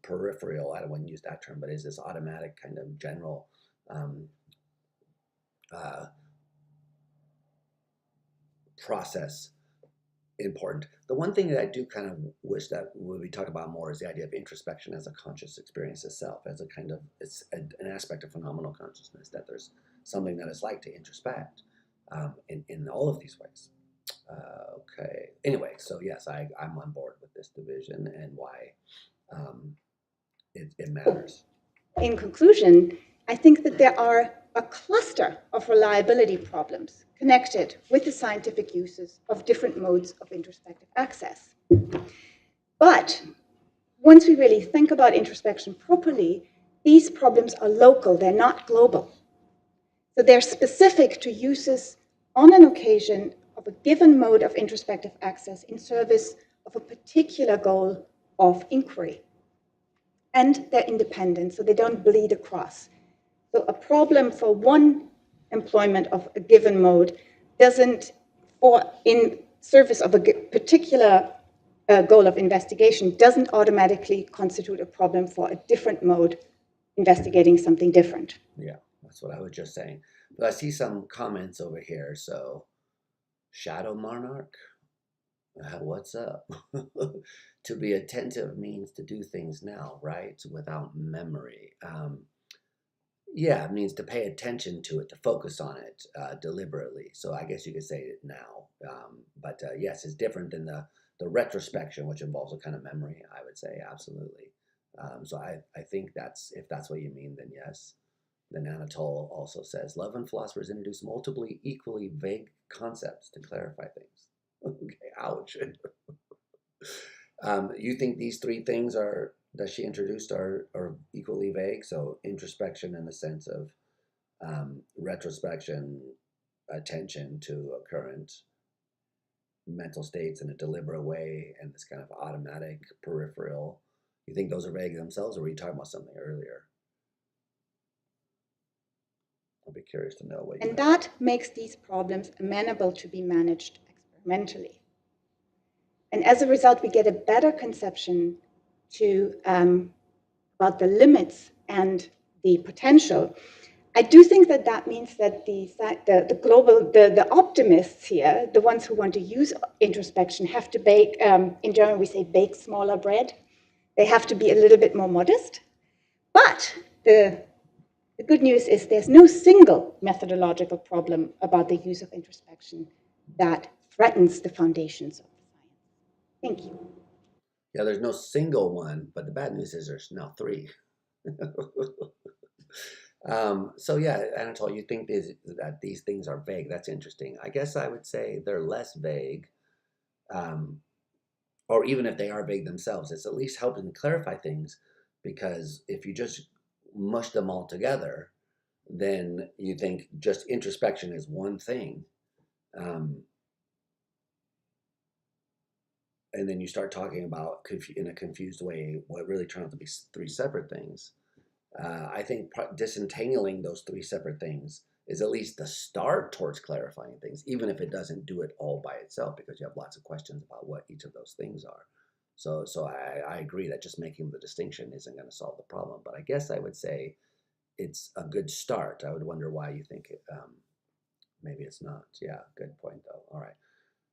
peripheral, I don't want to use that term, but is this automatic kind of general process important? The one thing that I do kind of wish that we talk about more is the idea of introspection as a conscious experience itself, as a kind of, it's an aspect of phenomenal consciousness, that there's something that it's like to introspect in all of these ways. Okay. Anyway, so yes, I'm on board with this division and why it matters. In conclusion, I think that there are a cluster of reliability problems connected with the scientific uses of different modes of introspective access. But once we really think about introspection properly, these problems are local, they're not global. So they're specific to uses on an occasion of a given mode of introspective access in service of a particular goal of inquiry. And they're independent, so they don't bleed across. So a problem for one employment of a given mode doesn't, or in service of a particular goal of investigation, doesn't automatically constitute a problem for a different mode investigating something different. Yeah, that's what I was just saying. But I see some comments over here. So, Shadow Monarch, what's up? To be attentive means to do things now, right? Without memory. Yeah, it means to pay attention to it, to focus on it deliberately. So I guess you could say it now. But yes, it's different than the retrospection, which involves a kind of memory, I would say, absolutely. So I think if that's what you mean, then yes. Then Anatole also says, love and philosophers introduce multiple equally vague concepts to clarify things. Okay, ouch. You think these three things that she introduced are equally vague? So introspection in the sense of retrospection, attention to a current mental states in a deliberate way, and this kind of automatic peripheral. You think those are vague themselves, or were you talking about something earlier? I'll be curious to know what you And that makes these problems amenable to be managed experimentally. And as a result, we get a better conception about the limits and the potential. I do think that means that the optimists here, the ones who want to use introspection, have to bake, in German we say bake smaller bread. They have to be a little bit more modest. But the good news is there's no single methodological problem about the use of introspection that threatens the foundations of the science. Thank you. Yeah, there's no single one, but the bad news is there's now three. So yeah, Anatole, you think that these things are vague. That's interesting. I guess I would say they're less vague, or even if they are vague themselves, it's at least helping clarify things, because if you just mush them all together, then you think just introspection is one thing. And then you start talking about, in a confused way, what really turn out to be three separate things. I think disentangling those three separate things is at least the start towards clarifying things, even if it doesn't do it all by itself, because you have lots of questions about what each of those things are. So I agree that just making the distinction isn't going to solve the problem. But I guess I would say it's a good start. I would wonder why you think maybe it's not. Yeah, good point, though. All right.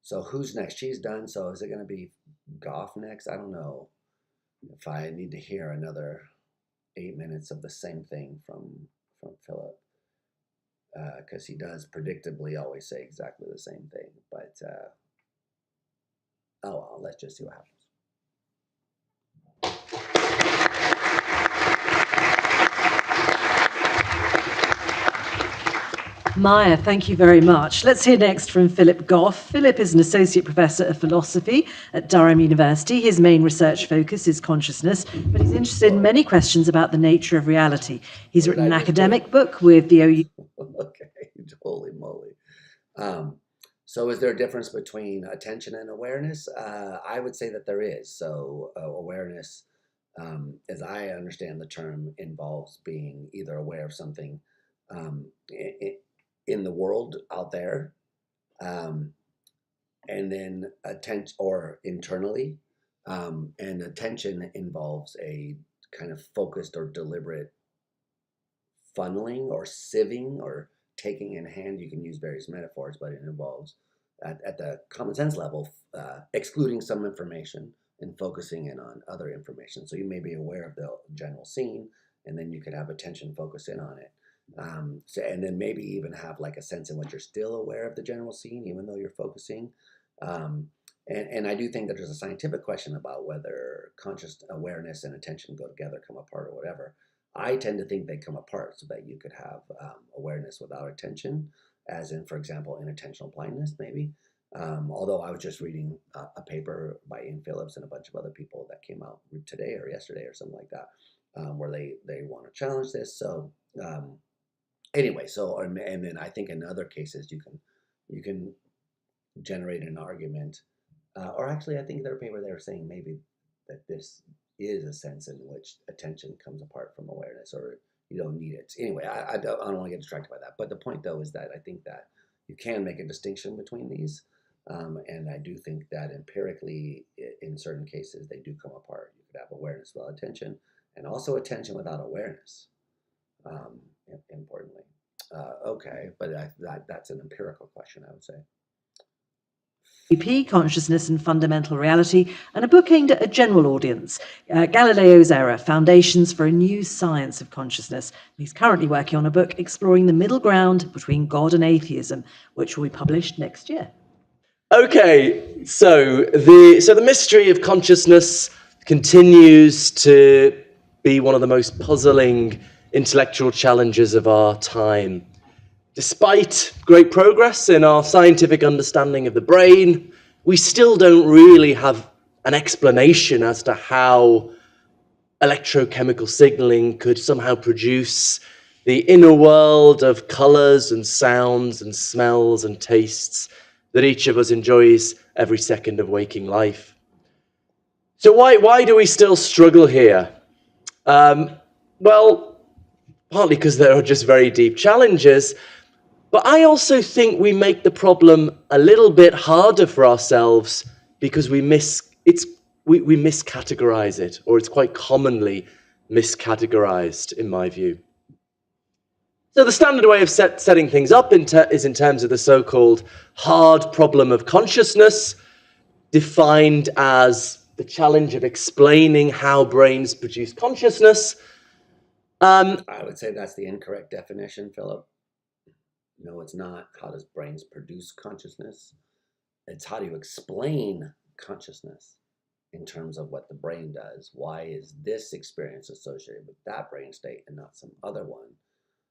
So who's next? She's done. So is it going to be Goff next? I don't know if I need to hear another 8 minutes of the same thing from Philip, because he does predictably always say exactly the same thing. But oh well, let's just see what happens. Maya, thank you very much. Let's hear next from Philip Goff. Philip is an associate professor of philosophy at Durham University. His main research focus is consciousness, but he's interested in many questions about the nature of reality. He's written an academic book with the OU. Okay, holy moly. So is there a difference between attention and awareness? I would say that there is. So awareness, as I understand the term, involves being either aware of something in the world out there, and then attention, or internally, and attention involves a kind of focused or deliberate funneling or sieving or taking in hand. You can use various metaphors, but it involves at the common sense level, excluding some information and focusing in on other information. So you may be aware of the general scene, and then you could have attention focus in on it. And then maybe even have like a sense in which you're still aware of the general scene, even though you're focusing. And I do think that there's a scientific question about whether conscious awareness and attention go together, come apart, or whatever. I tend to think they come apart so that you could have awareness without attention, as in, for example, inattentional blindness, maybe. Although I was just reading a paper by Ian Phillips and a bunch of other people that came out today or yesterday or something like that, where they want to challenge this. So anyway, and then I think in other cases you can generate an argument, or actually I think their paper they were saying maybe that this is a sense in which attention comes apart from awareness, or you don't need it. Anyway, I don't want to get distracted by that. But the point though is that I think that you can make a distinction between these. And I do think that empirically, in certain cases, they do come apart. You could have awareness without attention, and also attention without awareness, importantly. Okay, but that's an empirical question, I would say. Consciousness and Fundamental Reality, and a book aimed at a general audience, Galileo's Error, Foundations for a New Science of Consciousness. He's currently working on a book exploring the middle ground between God and atheism, which will be published next year. Okay, so the mystery of consciousness continues to be one of the most puzzling intellectual challenges of our time. Despite great progress in our scientific understanding of the brain, we still don't really have an explanation as to how electrochemical signaling could somehow produce the inner world of colors and sounds and smells and tastes that each of us enjoys every second of waking life. So why do we still struggle here? Well, partly because there are just very deep challenges, but I also think we make the problem a little bit harder for ourselves because we miscategorize it, or it's quite commonly miscategorized, in my view. So the standard way of setting things up is in terms of the so-called hard problem of consciousness, defined as the challenge of explaining how brains produce consciousness. I would say that's the incorrect definition, Philip. No, it's not. How does brains produce consciousness? It's how do you explain consciousness in terms of what the brain does? Why is this experience associated with that brain state and not some other one?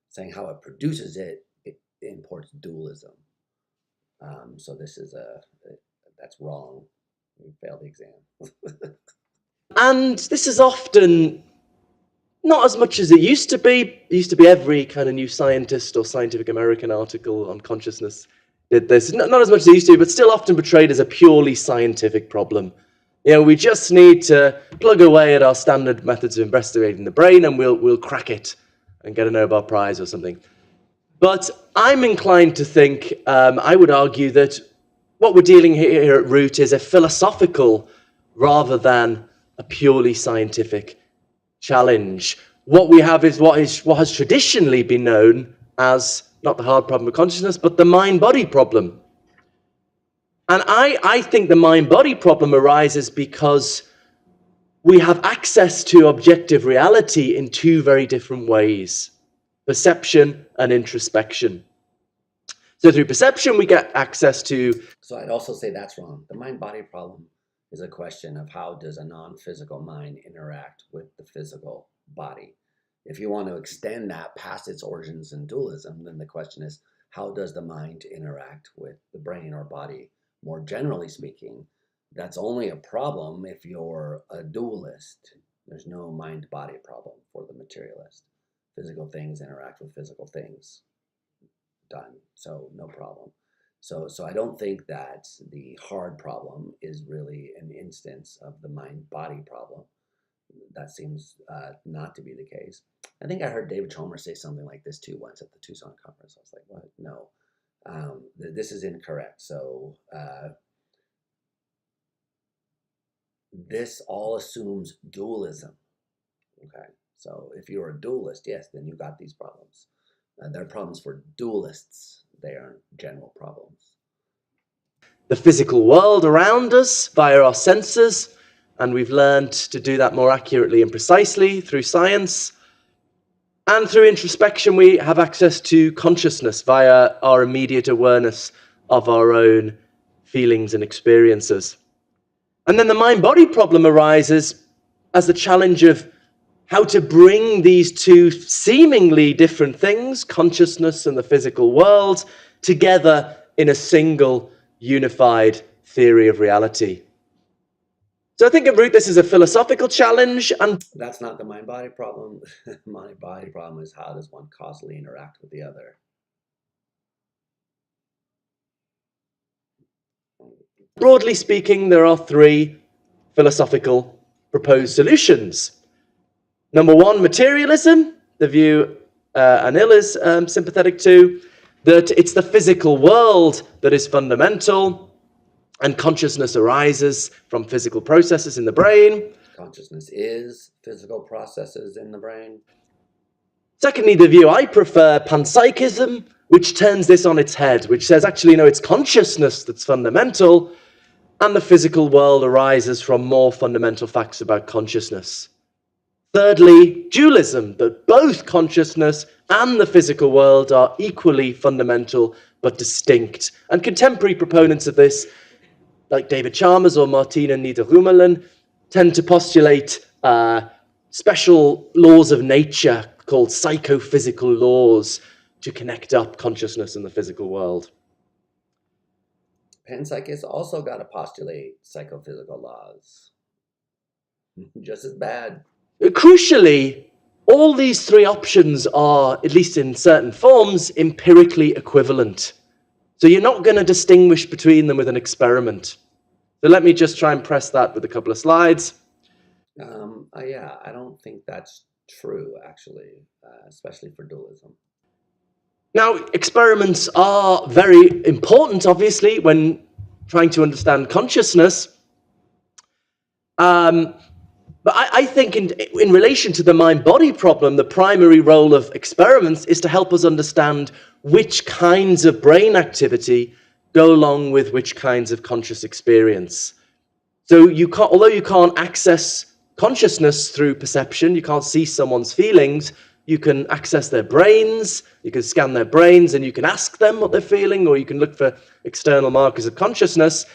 Saying how it produces it imports dualism. So this is that's wrong. You failed the exam. And this is often not as much as it used to be. It used to be every kind of New Scientist or Scientific American article on consciousness did this. Not as much as it used to be, but still often portrayed as a purely scientific problem. You know, we just need to plug away at our standard methods of investigating the brain and we'll crack it and get a Nobel Prize or something. But I'm inclined to think, I would argue that what we're dealing here at root is a philosophical rather than a purely scientific challenge. What we have is what has traditionally been known as not the hard problem of consciousness, but the mind-body problem. And I think the mind-body problem arises because we have access to objective reality in two very different ways: perception and introspection. So through perception, we get access to... So I'd also say that's wrong. The mind-body problem is a question of how does a non-physical mind interact with the physical body. If you want to extend that past its origins in dualism, then the question is, how does the mind interact with the brain or body? More generally speaking, that's only a problem if you're a dualist. There's no mind-body problem for the materialist. Physical things interact with physical things. Done. So no problem. So I don't think that the hard problem is really an instance of the mind-body problem. That seems not to be the case. I think I heard David Chalmers say something like this too once at the Tucson conference. I was like, what? No, this is incorrect. So this all assumes dualism. Okay, so if you're a dualist, yes, then you got these problems. They're problems for dualists. They aren't general problems. The physical world around us via our senses, and we've learned to do that more accurately and precisely through science. And through introspection, we have access to consciousness via our immediate awareness of our own feelings and experiences. And then the mind-body problem arises as the challenge of how to bring these two seemingly different things, consciousness and the physical world, together in a single unified theory of reality. So I think at root this is a philosophical challenge, and That's not the mind-body problem. Mind-body problem is how does one causally interact with the other? broadly speaking, there are three philosophical proposed solutions. Number one, materialism, the view Anil is sympathetic to, that it's the physical world that is fundamental, and consciousness arises from physical processes in the brain. Consciousness is physical processes in the brain. Secondly, the view I prefer, panpsychism, which turns this on its head, which says actually, no, it's consciousness that's fundamental, and the physical world arises from more fundamental facts about consciousness. Thirdly, dualism, that both consciousness and the physical world are equally fundamental but distinct. And contemporary proponents of this, like David Chalmers or Martina Niederrümelin, tend to postulate special laws of nature called psychophysical laws to connect up consciousness and the physical world. Panpsychists also got to postulate psychophysical laws. Just as bad. Crucially, all these three options are, at least in certain forms, empirically equivalent. So you're not going to distinguish between them with an experiment. So let me just try and press that with a couple of slides. Yeah, I don't think that's true, actually, especially for dualism. Now, experiments are very important, obviously, when trying to understand consciousness. But I think in relation to the mind-body problem, the primary role of experiments is to help us understand which kinds of brain activity go along with which kinds of conscious experience. So although you can't access consciousness through perception, you can't see someone's feelings, you can access their brains, you can scan their brains, and you can ask them what they're feeling, or you can look for external markers of consciousness,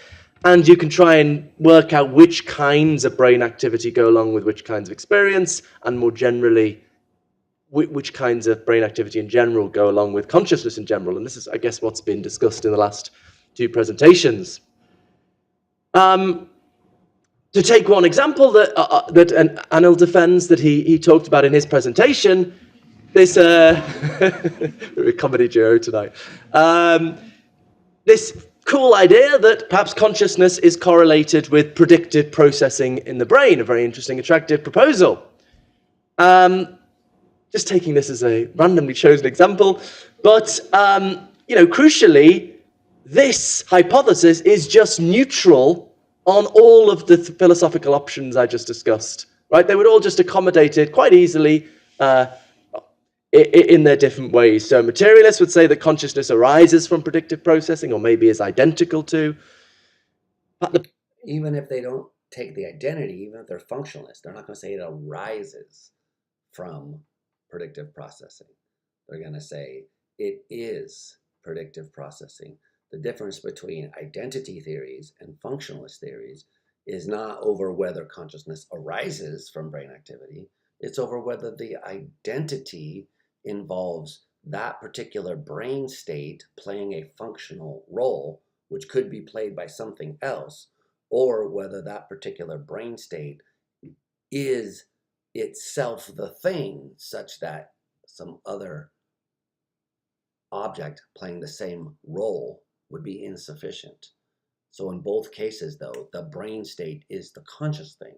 and you can try and work out which kinds of brain activity go along with which kinds of experience, and more generally, which kinds of brain activity in general go along with consciousness in general. And this is, I guess, what's been discussed in the last two presentations. To take one example that Anil defends, that he talked about in his presentation, this comedy duo tonight. This cool idea that perhaps consciousness is correlated with predictive processing in the brain, a very interesting, attractive proposal. Just taking this as a randomly chosen example, but crucially, this hypothesis is just neutral on all of the philosophical options I just discussed, right? They would all just accommodate it quite easily in their different ways. So materialists would say that consciousness arises from predictive processing, or maybe is identical to. Even if they don't take the identity, even if they're functionalists, they're not going to say it arises from predictive processing. They're going to say it is predictive processing. The difference between identity theories and functionalist theories is not over whether consciousness arises from brain activity. It's over whether the identity involves that particular brain state playing a functional role, which could be played by something else, or whether that particular brain state is itself the thing, such that some other object playing the same role would be insufficient. So in both cases, though, the brain state is the conscious thing.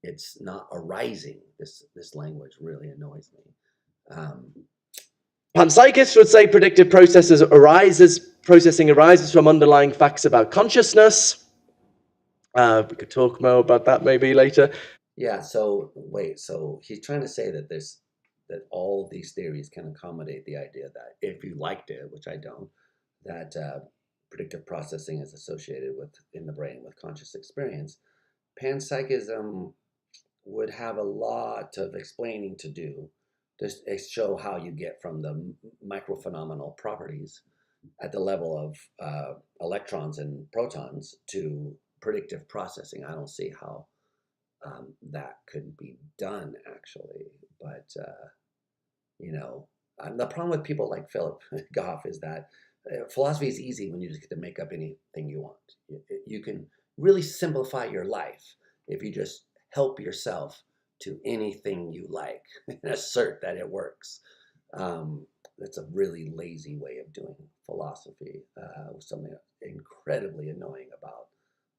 It's not arising. This language really annoys me. Panpsychists would say predictive processing arises from underlying facts about consciousness. We could talk more about that maybe later. Yeah, so wait, so he's trying to say that that all these theories can accommodate the idea that, if you liked it, which I don't, that predictive processing is associated in the brain with conscious experience. Panpsychism would have a lot of explaining to do to show how you get from the microphenomenal properties at the level of electrons and protons to predictive processing. I don't see how that could be done actually. But the problem with people like Philip Goff is that philosophy is easy when you just get to make up anything you want. You can really simplify your life if you just help yourself to anything you like and assert that it works. That's a really lazy way of doing philosophy. Something incredibly annoying about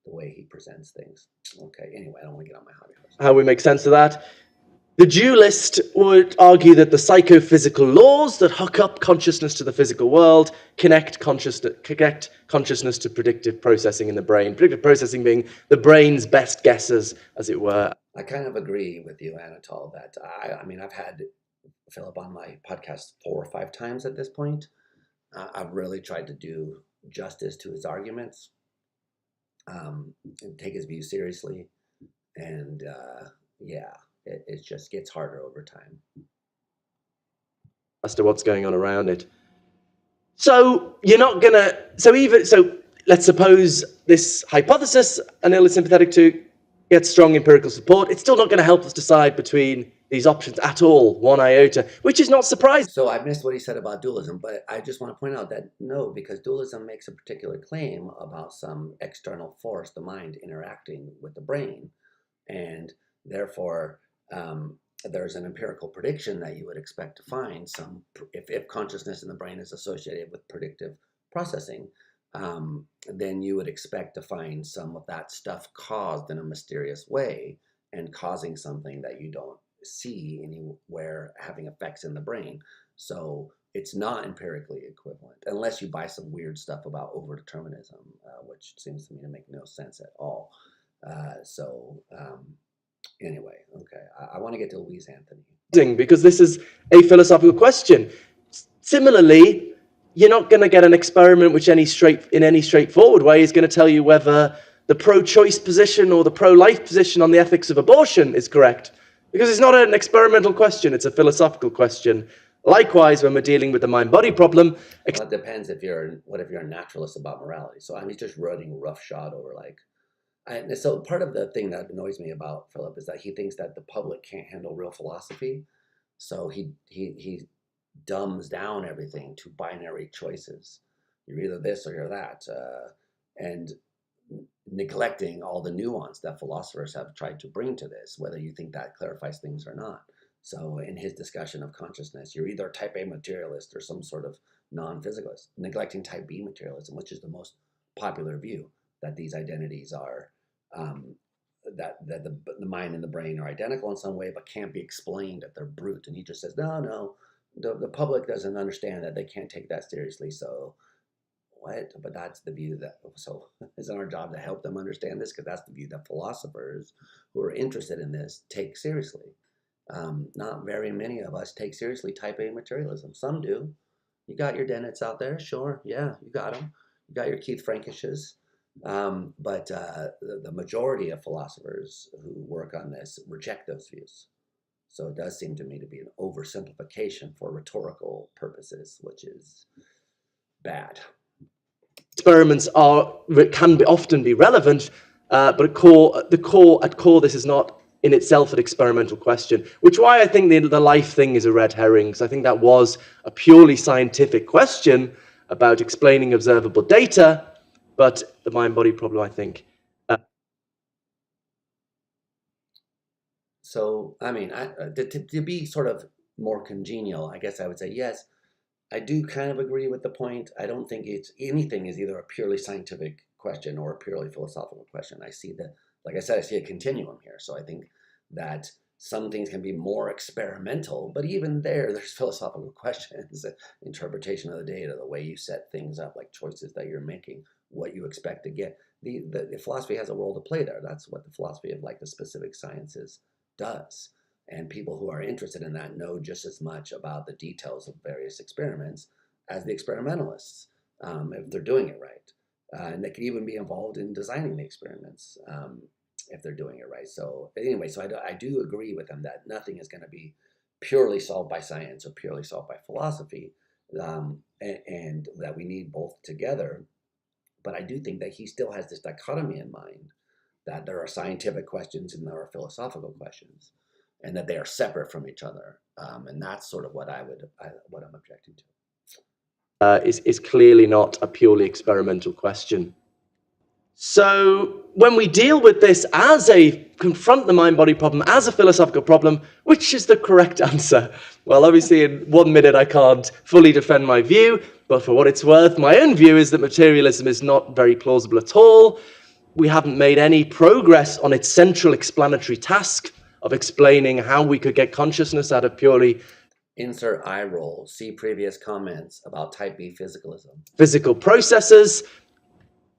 the way he presents things. Okay, anyway, I don't want to get on my hobby horse. How we make sense of that? The dualist would argue that the psychophysical laws that hook up consciousness to the physical world connect consciousness to predictive processing in the brain. Predictive processing being the brain's best guesses, as it were. I kind of agree with you, Anatol, that I mean, I've had Philip on my podcast 4 or 5 times at this point. I've really tried to do justice to his arguments, and take his views seriously. And it just gets harder over time. As to what's going on around it. So you're not gonna. So let's suppose this hypothesis, Anil is sympathetic to, gets strong empirical support. It's still not going to help us decide between these options at all, one iota, which is not surprising. So I missed what he said about dualism, but I just want to point out that no, because dualism makes a particular claim about some external force, the mind, interacting with the brain, and therefore there's an empirical prediction that you would expect to find some, if consciousness in the brain is associated with predictive processing, then you would expect to find some of that stuff caused in a mysterious way and causing something that you don't see anywhere having effects in the brain. So it's not empirically equivalent unless you buy some weird stuff about overdeterminism, which seems to me to make no sense at all. Anyway, okay, I want to get to Louise Anthony. Because this is a philosophical question. Similarly, you're not going to get an experiment which in any straightforward way is going to tell you whether the pro-choice position or the pro-life position on the ethics of abortion is correct. Because it's not an experimental question, it's a philosophical question. Likewise, when we're dealing with the mind-body problem... Well, it depends if you're a naturalist about morality. So I'm just running roughshod over so part of the thing that annoys me about Philip is that he thinks that the public can't handle real philosophy. So he dumbs down everything to binary choices. You're either this or you're that. And neglecting all the nuance that philosophers have tried to bring to this, whether you think that clarifies things or not. So in his discussion of consciousness, you're either type A materialist or some sort of non-physicalist, neglecting type B materialism, which is the most popular view, that these identities are, that the mind and the brain are identical in some way, but can't be explained, that they're brute. And he just says, no, the public doesn't understand that, they can't take that seriously. So what? But that's the view so isn't our job to help them understand this? Because that's the view that philosophers who are interested in this take seriously. Not very many of us take seriously type A materialism. Some do. You got your Dennett's out there, sure, yeah, you got them. You got your Keith Frankishes. But the majority of philosophers who work on this reject those views. So it does seem to me to be an oversimplification for rhetorical purposes, which is bad. Experiments can often be relevant, but at core, this is not in itself an experimental question, which why I think the life thing is a red herring, because I think that was a purely scientific question about explaining observable data, but the mind-body problem, I think. So, I mean, to be sort of more congenial, I guess I would say, yes, I do kind of agree with the point. I don't think anything is either a purely scientific question or a purely philosophical question. I see like I said, I see a continuum here. So I think that some things can be more experimental, but even there's philosophical questions, interpretation of the data, the way you set things up, like choices that you're making, what you expect to get. The philosophy has a role to play there. That's what the philosophy of the specific sciences does. And people who are interested in that know just as much about the details of various experiments as the experimentalists, if they're doing it right. And they could even be involved in designing the experiments if they're doing it right. So anyway, I do agree with them that nothing is going to be purely solved by science or purely solved by philosophy, and that we need both together. But I do think that he still has this dichotomy in mind that there are scientific questions and there are philosophical questions, and that they are separate from each other. And that's sort of what what I'm objecting to. Is clearly not a purely experimental question. So when we deal with this as confront the mind-body problem as a philosophical problem, which is the correct answer? Well, obviously in 1 minute I can't fully defend my view, but for what it's worth, my own view is that materialism is not very plausible at all. We haven't made any progress on its central explanatory task of explaining how we could get consciousness out of purely Insert eye roll. See previous comments about type B physicalism. physical processes.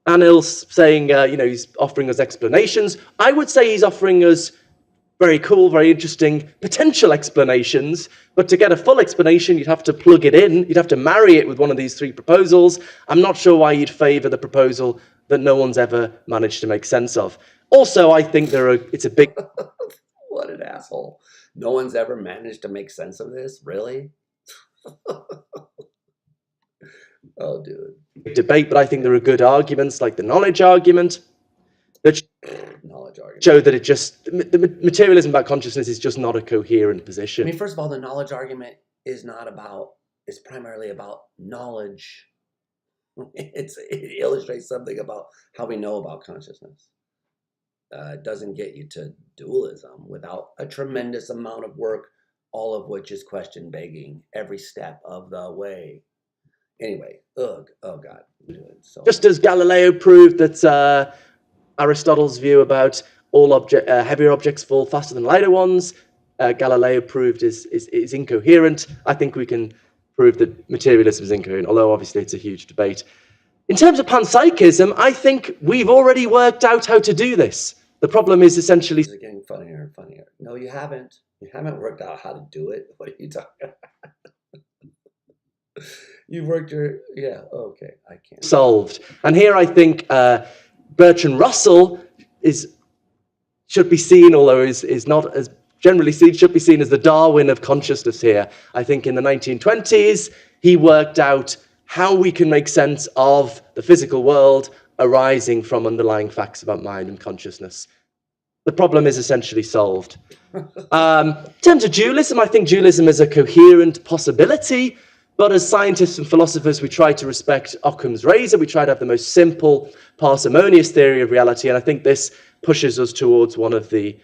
Anil's saying, he's offering us explanations. I would say he's offering us very cool, very interesting potential explanations. But to get a full explanation, you'd have to plug it in. You'd have to marry it with one of these 3 proposals. I'm not sure why you'd favor the proposal that no one's ever managed to make sense of. Also, I think it's a big What an asshole. No one's ever managed to make sense of this? Really? Oh, dude. debate, but I think there are good arguments, like the knowledge argument, that Knowledge argument. show that the materialism about consciousness is just not a coherent I position. mean, first of all, the knowledge argument is primarily about knowledge. It illustrates something about how we know about consciousness. It doesn't get you to dualism without a tremendous amount of work, all of which is question begging every step of the way. Anyway, oh God. Just as Galileo proved that Aristotle's view about all heavier objects fall faster than lighter ones, Galileo proved is incoherent. I think we can prove that materialism is incoherent, although obviously it's a huge debate. In terms of panpsychism, I think we've already worked out how to do this. The problem is essentially... It's getting funnier and funnier. No, you haven't. You haven't worked out how to do it. What are you talking about? You've worked yeah, okay, I can't. Solved. And here I think Bertrand Russell should be seen, although is not as generally seen, should be seen as the Darwin of consciousness here. I think in the 1920s, he worked out how we can make sense of the physical world arising from underlying facts about mind and consciousness. The problem is essentially solved. In terms of dualism, I think dualism is a coherent possibility, but as scientists and philosophers, we try to respect Occam's razor. We try to have the most simple, parsimonious theory of reality, and I think this pushes us towards one of the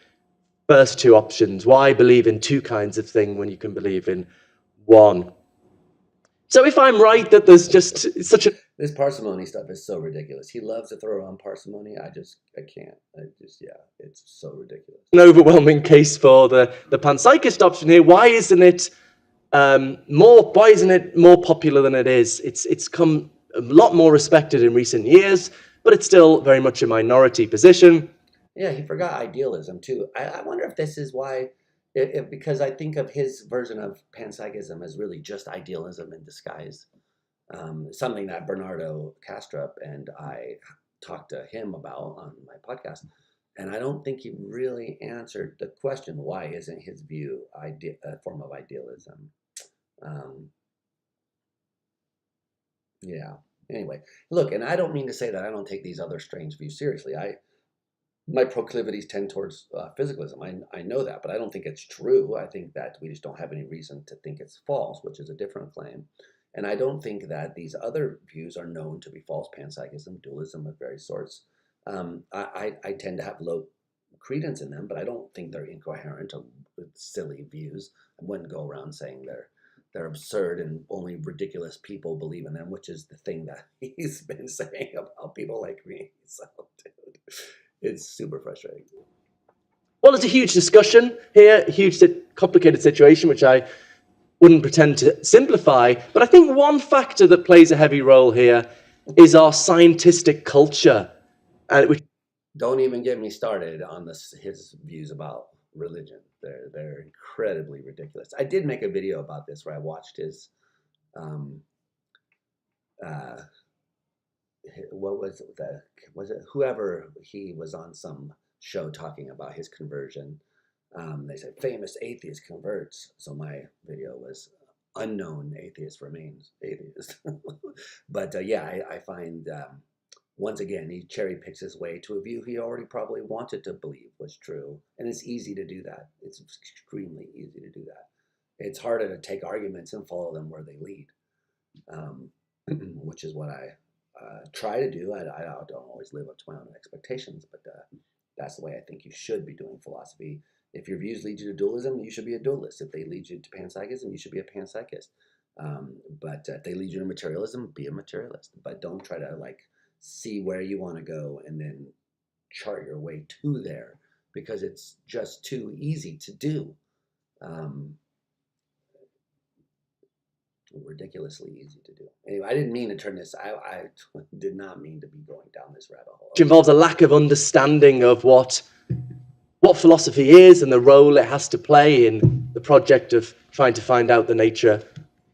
first 2 options. Why believe in 2 kinds of thing when you can believe in one? So if I'm right that there's just such a... This parsimony stuff is so ridiculous. He loves to throw around parsimony. I can't. It's so ridiculous. An overwhelming case for the panpsychist option here. Why isn't it more popular than it is? It's come a lot more respected in recent years, but it's still very much a minority position. Yeah, he forgot idealism too. I wonder if this is why, because I think of his version of panpsychism as really just idealism in disguise. Something that Bernardo Kastrup and I talked to him about on my podcast. And I don't think he really answered the question, why isn't his view a form of idealism? Yeah. Anyway, look, and I don't mean to say that I don't take these other strange views seriously. My proclivities tend towards physicalism. I know that, but I don't think it's true. I think that we just don't have any reason to think it's false, which is a different claim. And I don't think that these other views are known to be false: panpsychism, dualism of various sorts. I tend to have low credence in them, but I don't think they're incoherent or silly views. I wouldn't go around saying they're absurd and only ridiculous people believe in them, which is the thing that he's been saying about people like me. So, dude, it's super frustrating. Well, it's a huge discussion here, a huge complicated situation, which I wouldn't pretend to simplify. But I think one factor that plays a heavy role here is our scientistic culture. Which Don't even get me started on his views about religion. They're incredibly ridiculous. I did make a video about this where I watched his what was it whoever he was on some show talking about his conversion. They said famous atheist converts. So my video was unknown atheist remains atheist. But yeah, I find once again, he cherry picks his way to a view he already probably wanted to believe was true. And it's easy to do that. It's extremely easy to do that. It's harder to take arguments and follow them where they lead, which is what I try to do. I don't always live up to my own expectations, but that's the way I think you should be doing philosophy. If your views lead you to dualism, you should be a dualist. If they lead you to panpsychism, you should be a panpsychist. But if they lead you to materialism, be a materialist. But don't try to like see where you want to go and then chart your way to there, because it's just too easy to do. Ridiculously easy to do. Anyway, I didn't mean to turn this. I did not mean to be going down this rabbit hole. Which involves a lack of understanding of what philosophy is and the role it has to play in the project of trying to find out the nature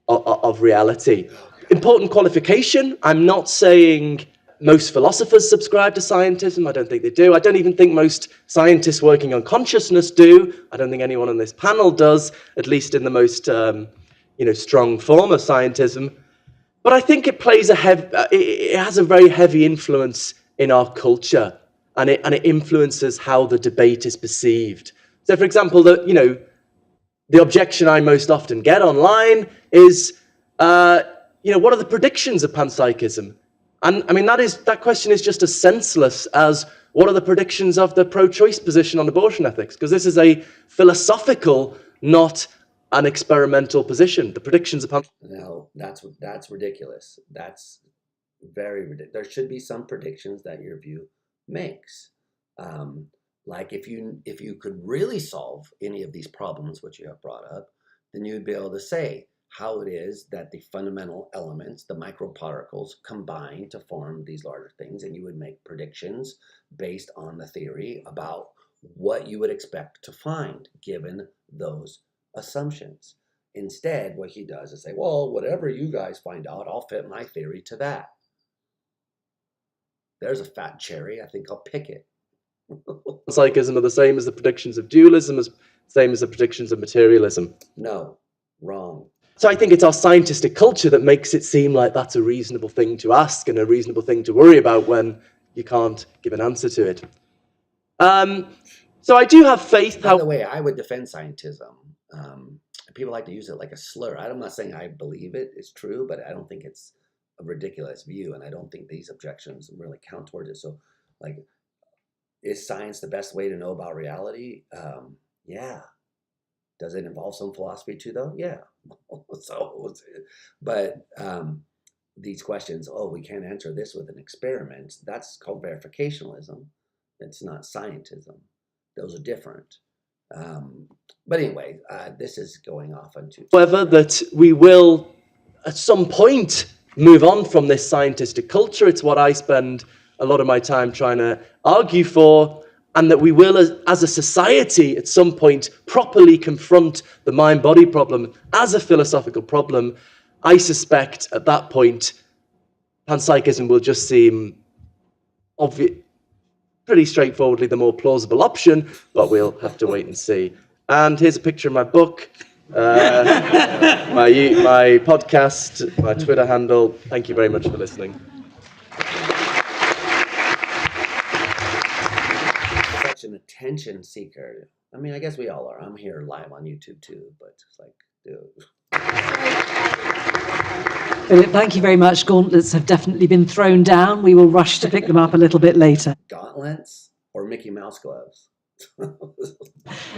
of reality. Important qualification. I'm not saying most philosophers subscribe to scientism. I don't think they do. I don't even think most scientists working on consciousness do. I don't think anyone on this panel does, at least in the most strong form of scientism. But I think it plays it has a very heavy influence in our culture, and it influences how the debate is perceived. So, for example, the objection I most often get online is, what are the predictions of panpsychism? And I mean, that question is just as senseless as what are the predictions of the pro-choice position on abortion ethics? Because this is a philosophical, not an experimental position. The predictions of No, that's ridiculous. That's very ridiculous. There should be some predictions that your view makes. Like if you could really solve any of these problems which you have brought up, then you'd be able to say how it is that the fundamental elements, the microparticles, combine to form these larger things, and you would make predictions based on the theory about what you would expect to find given those assumptions. Instead, what he does is say, well, whatever you guys find out, I'll fit my theory to that. There's a fat cherry. I think I'll pick it. Panpsychism are the same as the predictions of dualism, as same as the predictions of materialism. No, wrong. So I think it's our scientific culture that makes it seem like that's a reasonable thing to ask and a reasonable thing to worry about when you can't give an answer to it. So I do have faith. By the way, I would defend scientism. People like to use it like a slur. I'm not saying I believe it is true, but I don't think it's a ridiculous view, and I don't think these objections really count towards it. So, like, is science the best way to know about reality? Yeah. Does it involve some philosophy too, though? Yeah. But these questions, we can't answer this with an experiment. That's called verificationalism. It's not scientism. Those are different. But anyway, this is going off onto... However, that we will, at some point, move on from this scientific culture. It's what I spend a lot of my time trying to argue for, and that we will, as a society, at some point, properly confront the mind-body problem as a philosophical problem. I suspect, at that point, panpsychism will just seem pretty straightforwardly the more plausible option, but we'll have to wait and see. And here's a picture of my book, my podcast, my Twitter handle. Thank you very much for listening. Such an attention seeker. I mean, I guess we all are. I'm here live on YouTube too, but it's like, dude. Thank you very much. Gauntlets have definitely been thrown down. We will rush to pick them up a little bit later. Gauntlets or Mickey Mouse gloves?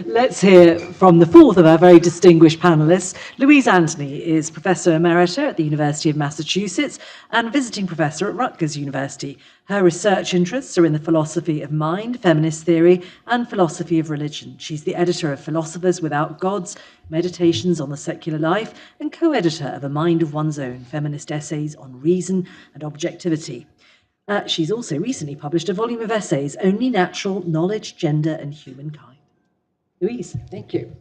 Let's hear from the fourth of our very distinguished panelists. Louise Anthony is Professor Emerita at the University of Massachusetts and visiting professor at Rutgers University. Her research interests are in the philosophy of mind, feminist theory, and philosophy of religion. She's the editor of Philosophers Without Gods, Meditations on the Secular Life, and co-editor of A Mind of One's Own, feminist essays on reason and objectivity. She's also recently published a volume of essays, Only Natural, Knowledge, Gender, and Humankind. Louise, thank you.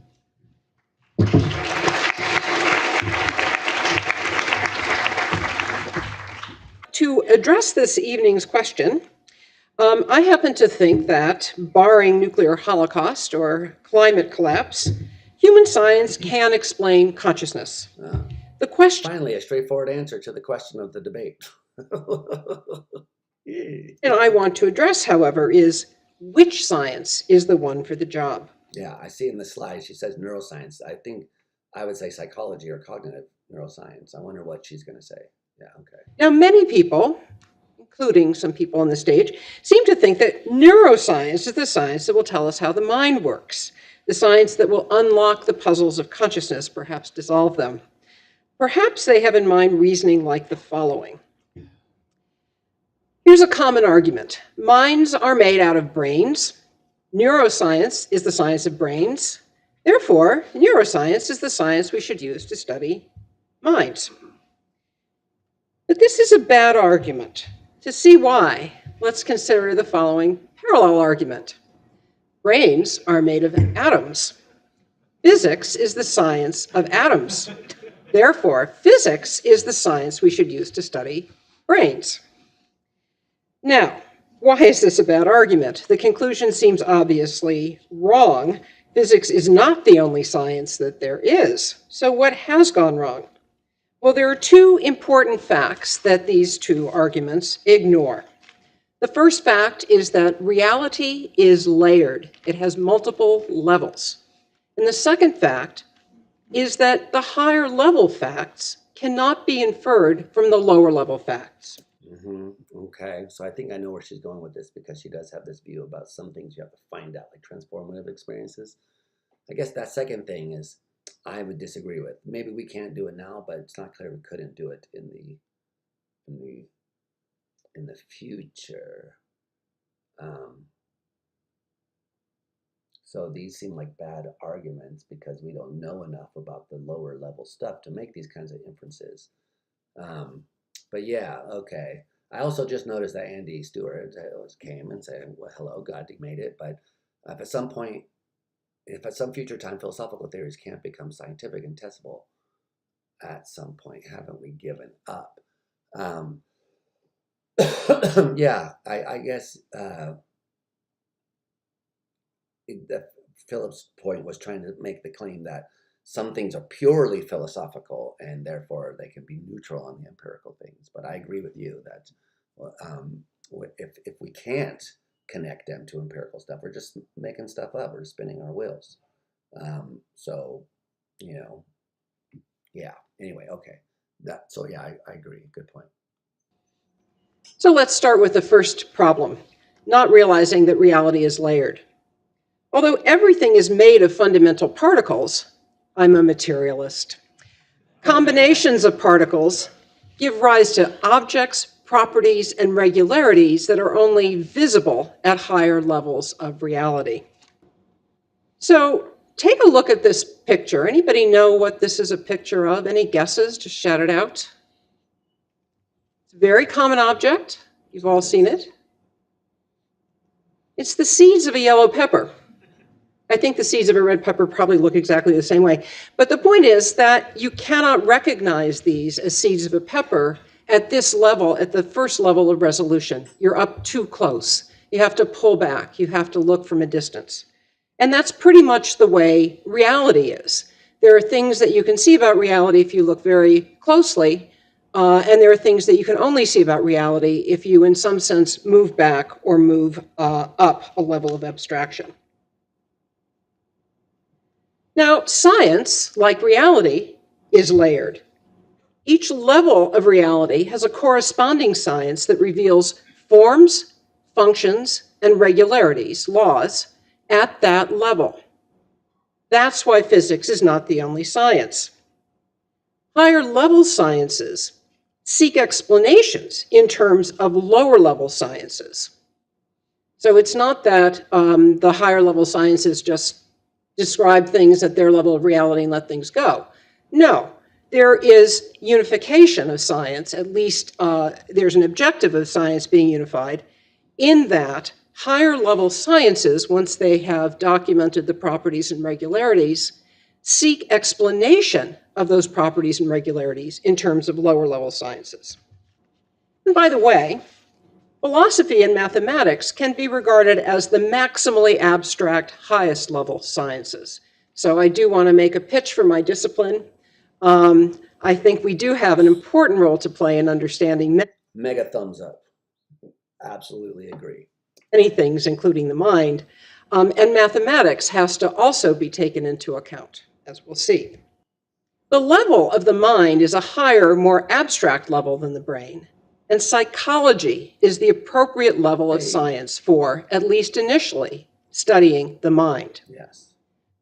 To address this evening's question, I happen to think that, barring nuclear holocaust or climate collapse, human science can explain consciousness. The question... Finally, a straightforward answer to the question of the debate. Yeah. and I want to address, however, is which science is the one for the job? Yeah, I see in the slide she says neuroscience. I think I would say psychology or cognitive neuroscience. I wonder what she's going to say. Yeah, okay. Now, many people, including some people on the stage, seem to think that neuroscience is the science that will tell us how the mind works, the science that will unlock the puzzles of consciousness, perhaps dissolve them. Perhaps they have in mind reasoning like the following. Here's a common argument. Minds are made out of brains. Neuroscience is the science of brains. Therefore, neuroscience is the science we should use to study minds. But this is a bad argument. To see why, let's consider the following parallel argument. Brains are made of atoms. Physics is the science of atoms. Therefore, physics is the science we should use to study brains. Now, why is this a bad argument? The conclusion seems obviously wrong. Physics is not the only science that there is. So what has gone wrong? Well, there are two important facts that these two arguments ignore. The first fact is that reality is layered. It has multiple levels. And the second fact is that the higher level facts cannot be inferred from the lower level facts. Okay, so I think I know where she's going with this, because she does have this view about some things you have to find out, like transformative experiences. I guess that second thing is I would disagree with. Maybe we can't do it now, but it's not clear we couldn't do it in the future. So these seem like bad arguments because we don't know enough about the lower level stuff to make these kinds of inferences. But yeah, okay. I also just noticed that Andy Stewart came and said, well, hello, God made it. But if at some future time philosophical theories can't become scientific and testable, at some point, haven't we given up? Yeah, I guess Philip's point was trying to make the claim that some things are purely philosophical and therefore they can be neutral on the empirical things. But I agree with you that if we can't connect them to empirical stuff, we're just making stuff up, we're spinning our wheels. So, yeah, anyway, okay. So yeah, I agree, good point. So let's start with the first problem, not realizing that reality is layered. Although everything is made of fundamental particles, I'm a materialist. Combinations of particles give rise to objects, properties, and regularities that are only visible at higher levels of reality. So take a look at this picture. Anybody know what this is a picture of? Any guesses? Just shout it out. It's a very common object. You've all seen it. It's the seeds of a yellow pepper. I think the seeds of a red pepper probably look exactly the same way. But the point is that you cannot recognize these as seeds of a pepper at this level, at the first level of resolution. You're up too close. You have to pull back. You have to look from a distance. And that's pretty much the way reality is. There are things that you can see about reality if you look very closely, and there are things that you can only see about reality if you, in some sense, move back or move up a level of abstraction. Now, science, like reality, is layered. Each level of reality has a corresponding science that reveals forms, functions, and regularities, laws, at that level. That's why physics is not the only science. Higher level sciences seek explanations in terms of lower level sciences. So it's not that the higher level sciences just describe things at their level of reality and let things go. No, there is unification of science, at least there's an objective of science being unified, in that higher level sciences, once they have documented the properties and regularities, seek explanation of those properties and regularities in terms of lower level sciences. And by the way, philosophy and mathematics can be regarded as the maximally abstract, highest level sciences. So I do want to make a pitch for my discipline. I think we do have an important role to play in understanding. Mega thumbs up. Absolutely agree. Many things, including the mind. And mathematics has to also be taken into account, as we'll see. The level of the mind is a higher, more abstract level than the brain. And psychology is the appropriate level of science for, at least initially, studying the mind. Yes.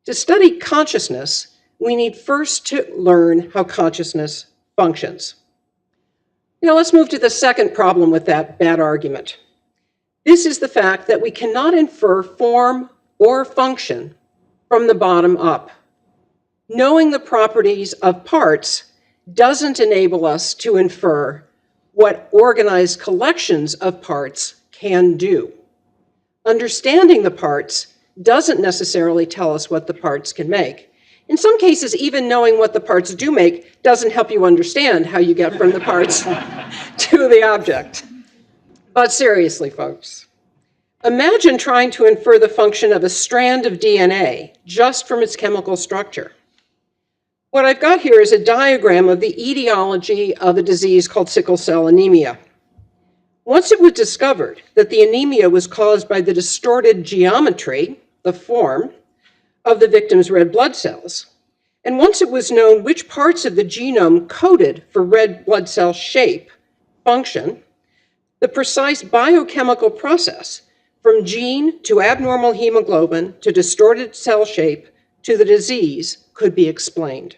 To study consciousness, we need first to learn how consciousness functions. Now let's move to the second problem with that bad argument. This is the fact that we cannot infer form or function from the bottom up. Knowing the properties of parts doesn't enable us to infer what organized collections of parts can do. Understanding the parts doesn't necessarily tell us what the parts can make. In some cases, even knowing what the parts do make doesn't help you understand how you get from the parts to the object. But seriously, folks, imagine trying to infer the function of a strand of DNA just from its chemical structure. What I've got here is a diagram of the etiology of a disease called sickle cell anemia. Once it was discovered that the anemia was caused by the distorted geometry, the form, of the victim's red blood cells, and once it was known which parts of the genome coded for red blood cell shape, function, the precise biochemical process from gene to abnormal hemoglobin to distorted cell shape to the disease could be explained.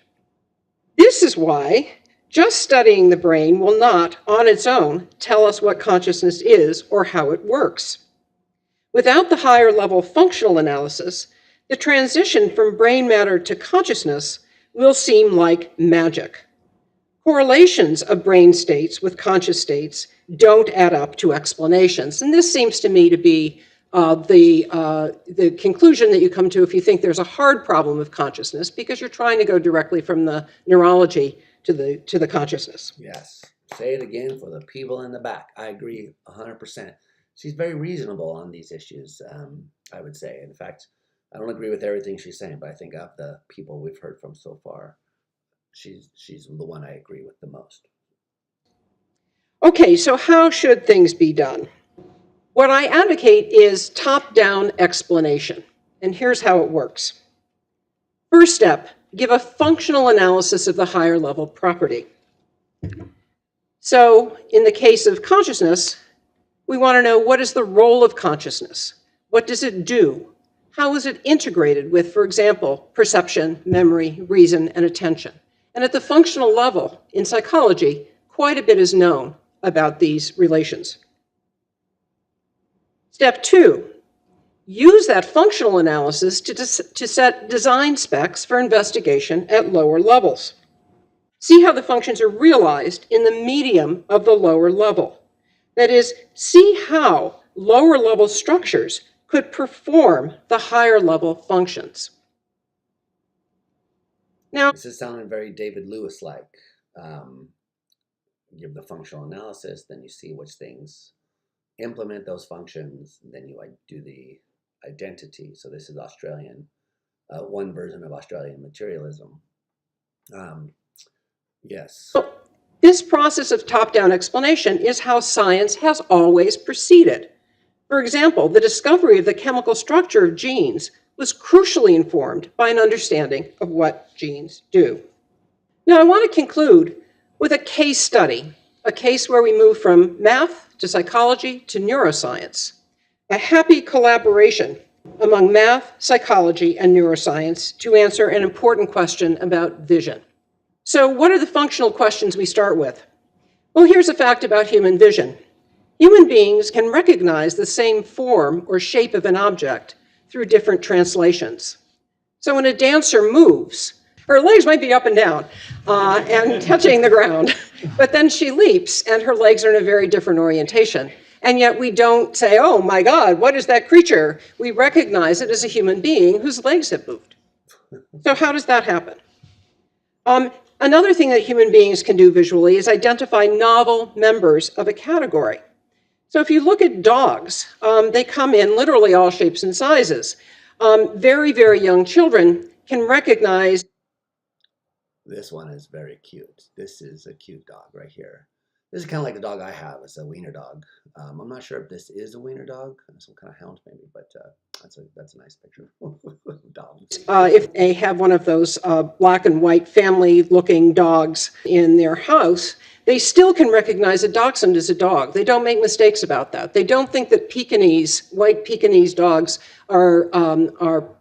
This is why just studying the brain will not, on its own, tell us what consciousness is or how it works. Without the higher level functional analysis, the transition from brain matter to consciousness will seem like magic. Correlations of brain states with conscious states don't add up to explanations. And this seems to me to be the conclusion that you come to if you think there's a hard problem of consciousness, because you're trying to go directly from the neurology to the consciousness. Yes. Say it again for the people in the back. I agree 100%. She's very reasonable on these issues, I would say. In fact, I don't agree with everything she's saying, but I think of the people we've heard from so far, she's the one I agree with the most. Okay, so how should things be done? What I advocate is top-down explanation, and here's how it works. First step, give a functional analysis of the higher level property. So in the case of consciousness, we want to know, what is the role of consciousness? What does it do? How is it integrated with, for example, perception, memory, reason, and attention? And at the functional level, in psychology, quite a bit is known about these relations. Step 2, use that functional analysis to set design specs for investigation at lower levels. See how the functions are realized in the medium of the lower level. That is, see how lower level structures could perform the higher level functions. Now, this is sounding very David Lewis-like. Give the functional analysis, then you see which things implement those functions, and then you do the identity. So this is Australian, one version of Australian materialism. Yes. This process of top-down explanation is how science has always proceeded. For example, the discovery of the chemical structure of genes was crucially informed by an understanding of what genes do. Now, I want to conclude with a case study, a case where we move from math to psychology to neuroscience, a happy collaboration among math, psychology, and neuroscience to answer an important question about vision. So what are the functional questions we start with? Well, here's a fact about human vision. Human beings can recognize the same form or shape of an object through different translations. So when a dancer moves, her legs might be up and down and touching the ground, but then she leaps and her legs are in a very different orientation. And yet we don't say, oh my God, what is that creature? We recognize it as a human being whose legs have moved. So how does that happen? Another thing that human beings can do visually is identify novel members of a category. So if you look at dogs, they come in literally all shapes and sizes. Very, very young children can recognize. This one is very cute. This is a cute dog right here. This is kind of like the dog I have. It's a wiener dog. I'm not sure if this is a wiener dog, some kind of hound maybe, but that's a nice picture. Dog. If they have one of those black and white family-looking dogs in their house, they still can recognize a dachshund as a dog. They don't make mistakes about that. They don't think that white Pekingese dogs are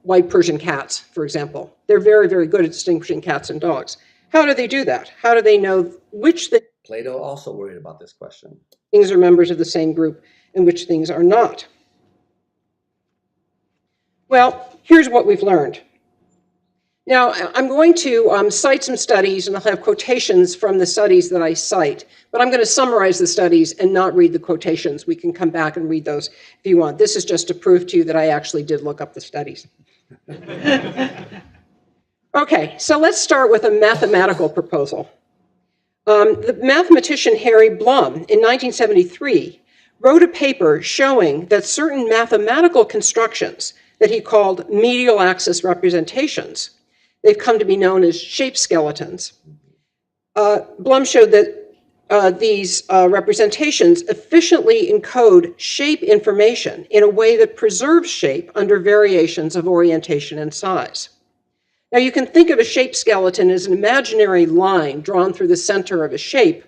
white Persian cats, for example. They're very, very good at distinguishing cats and dogs. How do they do that? How do they know which Plato also worried about this question. things are members of the same group and which things are not? Well, here's what we've learned. Now, I'm going to cite some studies, and I'll have quotations from the studies that I cite, but I'm going to summarize the studies and not read the quotations. We can come back and read those if you want. This is just to prove to you that I actually did look up the studies. Okay, so let's start with a mathematical proposal. The mathematician Harry Blum in 1973 wrote a paper showing that certain mathematical constructions that he called medial axis representations, they've come to be known as shape skeletons. Blum showed that these representations efficiently encode shape information in a way that preserves shape under variations of orientation and size. Now, you can think of a shape skeleton as an imaginary line drawn through the center of a shape,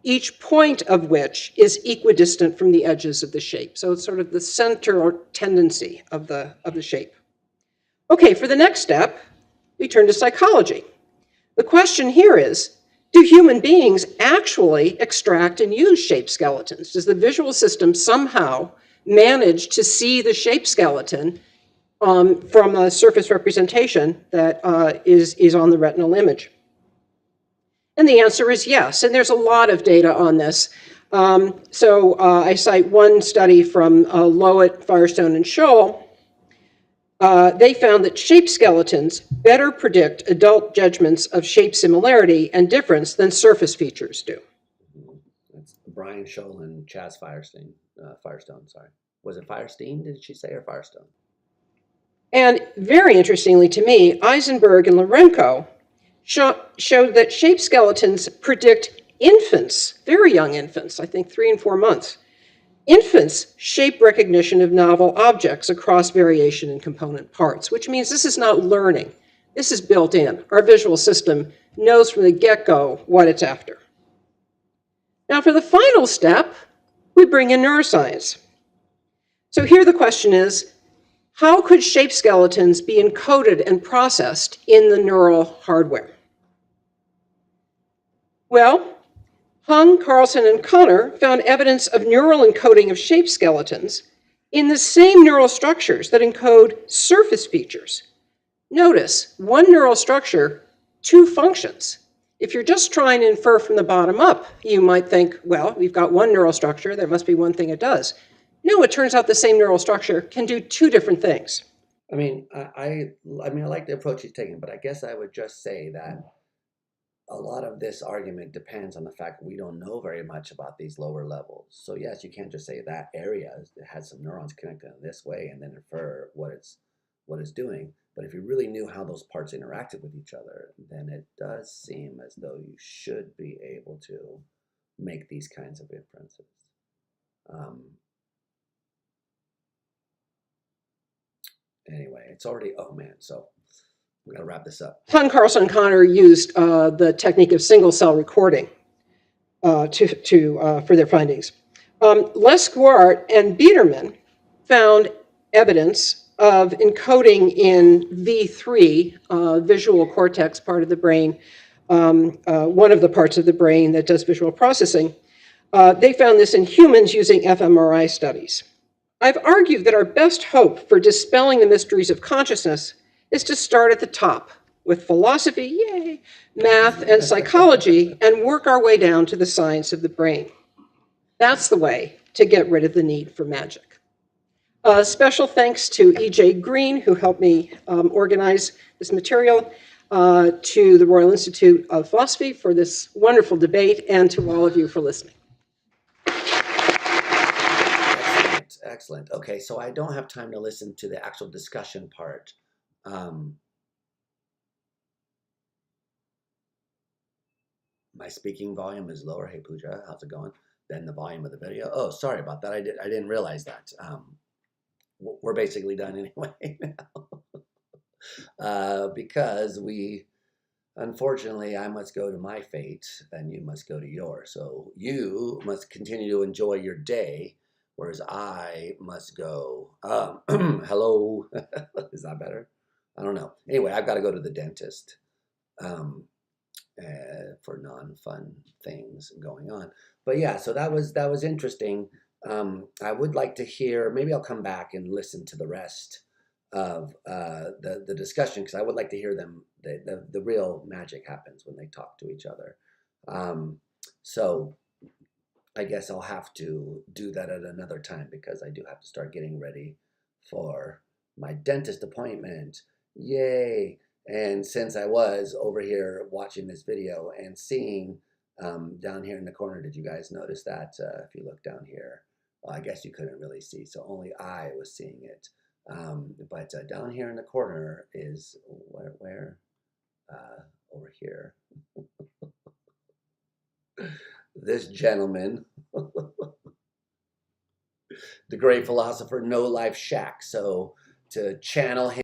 each point of which is equidistant from the edges of the shape. So it's sort of the center or tendency of the shape. Okay, for the next step, we turn to psychology. The question here is, do human beings actually extract and use shape skeletons? Does the visual system somehow manage to see the shape skeleton from a surface representation that is on the retinal image? And the answer is yes, and there's a lot of data on this. I cite one study from Lowett, Firestone, and Scholl. They found that shape skeletons better predict adult judgments of shape similarity and difference than surface features do. That's Brian Scholl and Chaz Firestone. Was it Firestein, did she say, or Firestone? And very interestingly to me, Eisenberg and Lorenko showed that shape skeletons predict infants, very young infants, I think 3 and 4 months. Infants' shape recognition of novel objects across variation in component parts, which means this is not learning. This is built in. Our visual system knows from the get-go what it's after. Now, for the final step, we bring in neuroscience. So here the question is, how could shape skeletons be encoded and processed in the neural hardware? Well, Hung, Carlson, and Connor found evidence of neural encoding of shape skeletons in the same neural structures that encode surface features. Notice, one neural structure, 2 functions. If you're just trying to infer from the bottom up, you might think, well, we've got one neural structure, there must be one thing it does. No, it turns out the same neural structure can do 2 different things. I mean, I like the approach he's taking, but I guess I would just say that a lot of this argument depends on the fact that we don't know very much about these lower levels. So yes, you can't just say that area has some neurons connected in this way and then infer what it's doing. But if you really knew how those parts interacted with each other, then it does seem as though you should be able to make these kinds of inferences. Anyway, it's already, oh man, so we got to wrap this up. Hung, Carlson, and Connor used the technique of single cell recording for their findings. Lesguart and Biederman found evidence of encoding in V3, visual cortex part of the brain, one of the parts of the brain that does visual processing. They found this in humans using fMRI studies. I've argued that our best hope for dispelling the mysteries of consciousness is to start at the top with philosophy, yay, math, and psychology, and work our way down to the science of the brain. That's the way to get rid of the need for magic. Special thanks to E.J. Green, who helped me organize this material, to the Royal Institute of Philosophy for this wonderful debate, and to all of you for listening. Excellent. Okay, so I don't have time to listen to the actual discussion part. my speaking volume is lower. Hey Pooja, how's it going? Than the volume of the video. Oh, sorry about that. I didn't realize that. We're basically done anyway now. Because unfortunately, I must go to my fate and you must go to yours. So you must continue to enjoy your day, whereas I must go. Hello. Is that better? I don't know. Anyway, I've got to go to the dentist for non-fun things going on. But yeah, so that was interesting. I would like to hear, maybe I'll come back and listen to the rest of the discussion, because I would like to hear them. The real magic happens when they talk to each other. So I guess I'll have to do that at another time, because I do have to start getting ready for my dentist appointment. Yay! And since I was over here watching this video and seeing down here in the corner, did you guys notice that? If you look down here, well, I guess you couldn't really see, so only I was seeing it. But down here in the corner is where? Over here. This gentleman, the great philosopher No Life Shack. So to channel him.